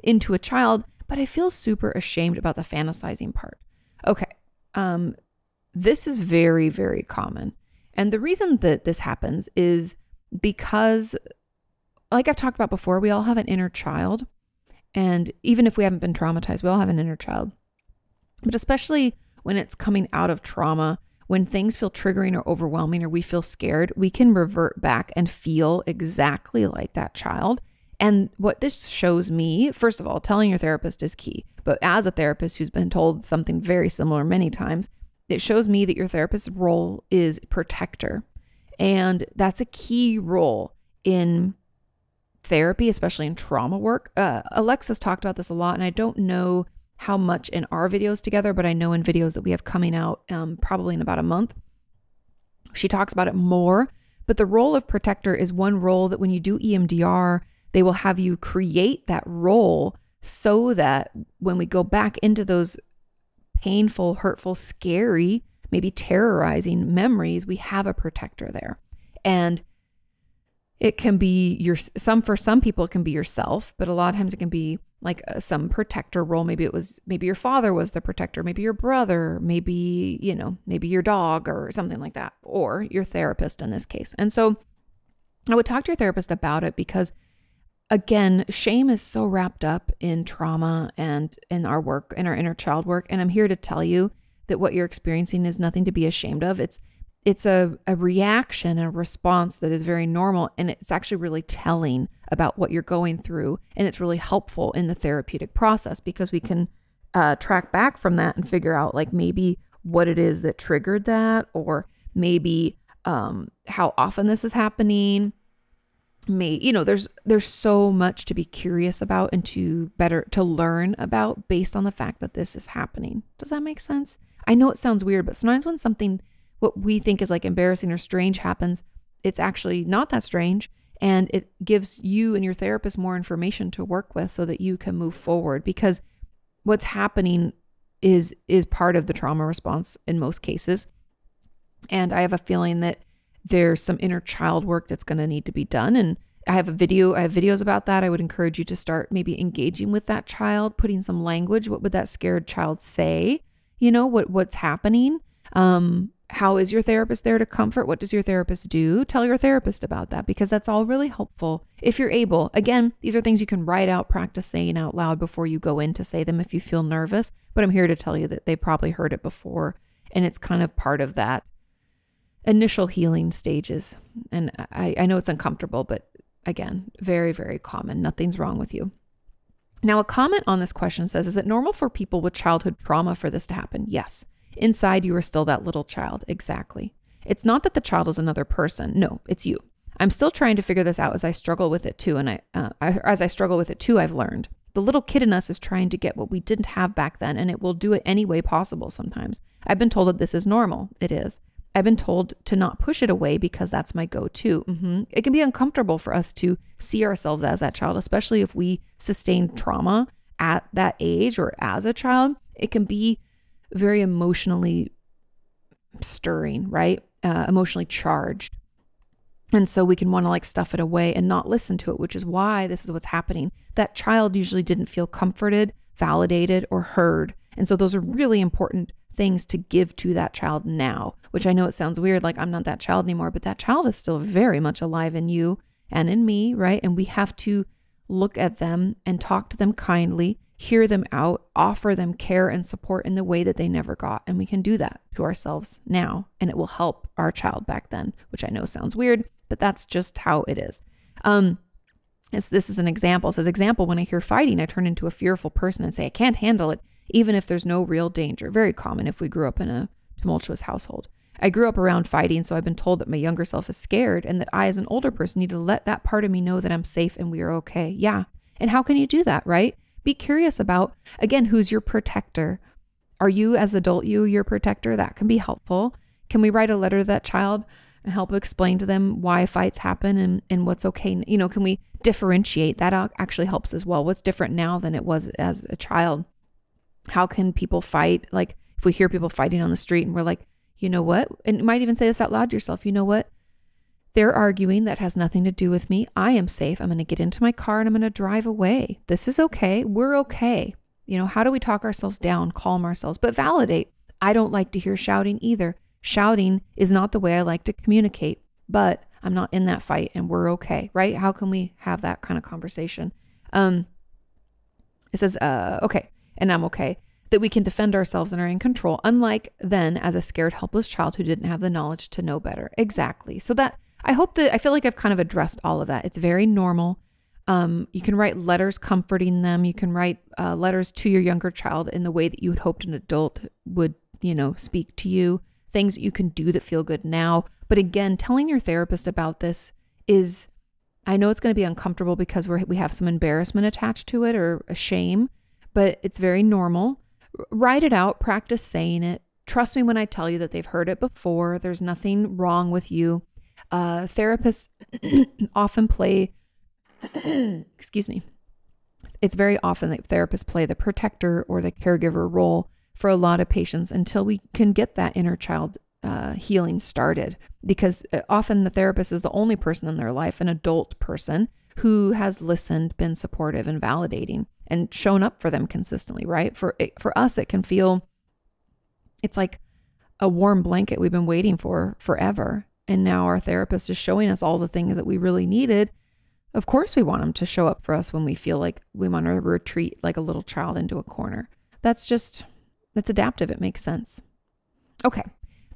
into a child, but I feel super ashamed about the fantasizing part." Okay. This is very, very common. And the reason that this happens is because, like I've talked about before, we all have an inner child. And even if we haven't been traumatized, we all have an inner child. But especially when it's coming out of trauma, when things feel triggering or overwhelming or we feel scared, we can revert back and feel exactly like that child. And what this shows me, first of all, telling your therapist is key. But as a therapist who's been told something very similar many times, it shows me that your therapist's role is protector. And that's a key role in therapy, especially in trauma work. Alexis talked about this a lot, and I don't know how much in our videos together, but I know in videos that we have coming out probably in about a month, she talks about it more. But the role of protector is one role that when you do EMDR, they will have you create that role so that when we go back into those painful, hurtful, scary, maybe terrorizing memories, we have a protector there. And it can be for some people, it can be yourself, but a lot of times it can be like some protector role. Maybe your father was the protector, maybe your brother, maybe your dog or something like that, or your therapist in this case. And so I would talk to your therapist about it because, again, shame is so wrapped up in trauma and in our work, in our inner child work. And I'm here to tell you that what you're experiencing is nothing to be ashamed of. It's a reaction and a response that is very normal. And it's actually really telling about what you're going through. And it's really helpful in the therapeutic process because we can track back from that and figure out like maybe what it is that triggered that, or maybe how often this is happening. There's so much to be curious about and to learn about based on the fact that this is happening. Does that make sense? I know it sounds weird, but sometimes when something what we think is like embarrassing or strange happens, it's actually not that strange. And it gives you and your therapist more information to work with so that you can move forward, because what's happening is part of the trauma response in most cases. And I have a feeling that there's some inner child work that's going to need to be done. And I have videos about that. I would encourage you to start maybe engaging with that child, putting some language. What would that scared child say? What's happening? How is your therapist there to comfort? What does your therapist do? Tell your therapist about that, because that's all really helpful if you're able. Again, these are things you can write out, practice saying out loud before you go in to say them if you feel nervous. But I'm here to tell you that they probably heard it before, and it's kind of part of that initial healing stages. And I know it's uncomfortable, but again, very, very common. Nothing's wrong with you. Now, a comment on this question says, is it normal for people with childhood trauma for this to happen? Yes. Inside, you are still that little child. Exactly. It's not that the child is another person. No, it's you. I'm still trying to figure this out as I struggle with it too. And as I struggle with it too, I've learned the little kid in us is trying to get what we didn't have back then, and it will do it any way possible sometimes. I've been told that this is normal. It is. I've been told to not push it away because that's my go-to. It can be uncomfortable for us to see ourselves as that child, especially if we sustain trauma at that age or as a child. It can be very emotionally stirring, right? Emotionally charged. And so we can want to like stuff it away and not listen to it, which is why this is what's happening. That child usually didn't feel comforted, validated, or heard. And so those are really important things to give to that child now, which I know it sounds weird, like I'm not that child anymore, but that child is still very much alive in you and in me, right? And we have to look at them and talk to them kindly, hear them out, offer them care and support in the way that they never got. And we can do that to ourselves now, and it will help our child back then, which I know sounds weird, but that's just how it is. This is an example. It says, example, when I hear fighting, I turn into a fearful person and say, I can't handle it, even if there's no real danger. Very common if we grew up in a tumultuous household. I grew up around fighting, so I've been told that my younger self is scared and that I, as an older person, need to let that part of me know that I'm safe and we are okay. Yeah. And how can you do that, right? Be curious about, again, who's your protector? Are you, as adult you, your protector? That can be helpful. Can we write a letter to that child and help explain to them why fights happen and what's okay? You know, can we differentiate? That actually helps as well. What's different now than it was as a child? How can people fight? Like if we hear people fighting on the street and we're like, you know what? And you might even say this out loud to yourself. You know what? They're arguing. That has nothing to do with me. I am safe. I'm going to get into my car and I'm going to drive away. This is okay. We're okay. You know, how do we talk ourselves down, calm ourselves, but validate? I don't like to hear shouting either. Shouting is not the way I like to communicate, but I'm not in that fight and we're okay, right? How can we have that kind of conversation? It says, okay, and I'm okay, that we can defend ourselves and are in control, unlike then as a scared, helpless child who didn't have the knowledge to know better. Exactly. So that I feel like I've kind of addressed all of that. It's very normal. You can write letters comforting them. You can write letters to your younger child in the way that you had hoped an adult would, you know, speak to you. Things that you can do that feel good now. But again, telling your therapist about this is, I know it's going to be uncomfortable because we have some embarrassment attached to it or a shame, but it's very normal. Write it out, practice saying it. Trust me when I tell you that they've heard it before. There's nothing wrong with you. Therapists often play, excuse me. It's very often that therapists play the protector or the caregiver role for a lot of patients until we can get that inner child healing started, because often the therapist is the only person in their life, an adult person who has listened, been supportive and validating and shown up for them consistently, right? For us, it can feel, it's like a warm blanket we've been waiting for forever. And now our therapist is showing us all the things that we really needed. Of course, we want them to show up for us when we feel like we want to retreat like a little child into a corner. That's adaptive. It makes sense. Okay.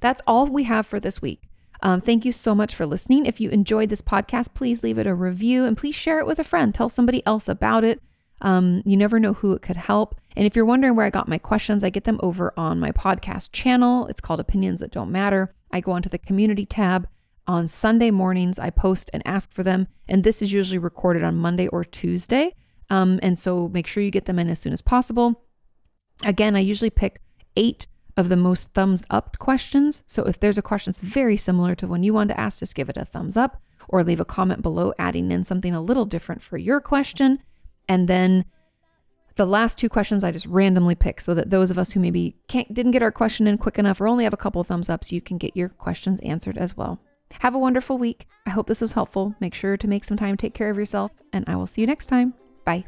That's all we have for this week. Thank you so much for listening. If you enjoyed this podcast, please leave it a review and please share it with a friend. Tell somebody else about it. You never know who it could help. And if you're wondering where I got my questions, I get them over on my podcast channel. It's called Opinions That Don't Matter. I go onto the community tab. On Sunday mornings, I post and ask for them. And this is usually recorded on Monday or Tuesday. And so make sure you get them in as soon as possible. Again, I usually pick 8 of the most thumbs up questions. So if there's a question that's very similar to one you wanted to ask, just give it a thumbs up or leave a comment below adding in something a little different for your question. And then the last 2 questions I just randomly pick so that those of us who maybe didn't get our question in quick enough or only have a couple of thumbs ups, you can get your questions answered as well. Have a wonderful week. I hope this was helpful. Make sure to make some time, take care of yourself, and I will see you next time. Bye.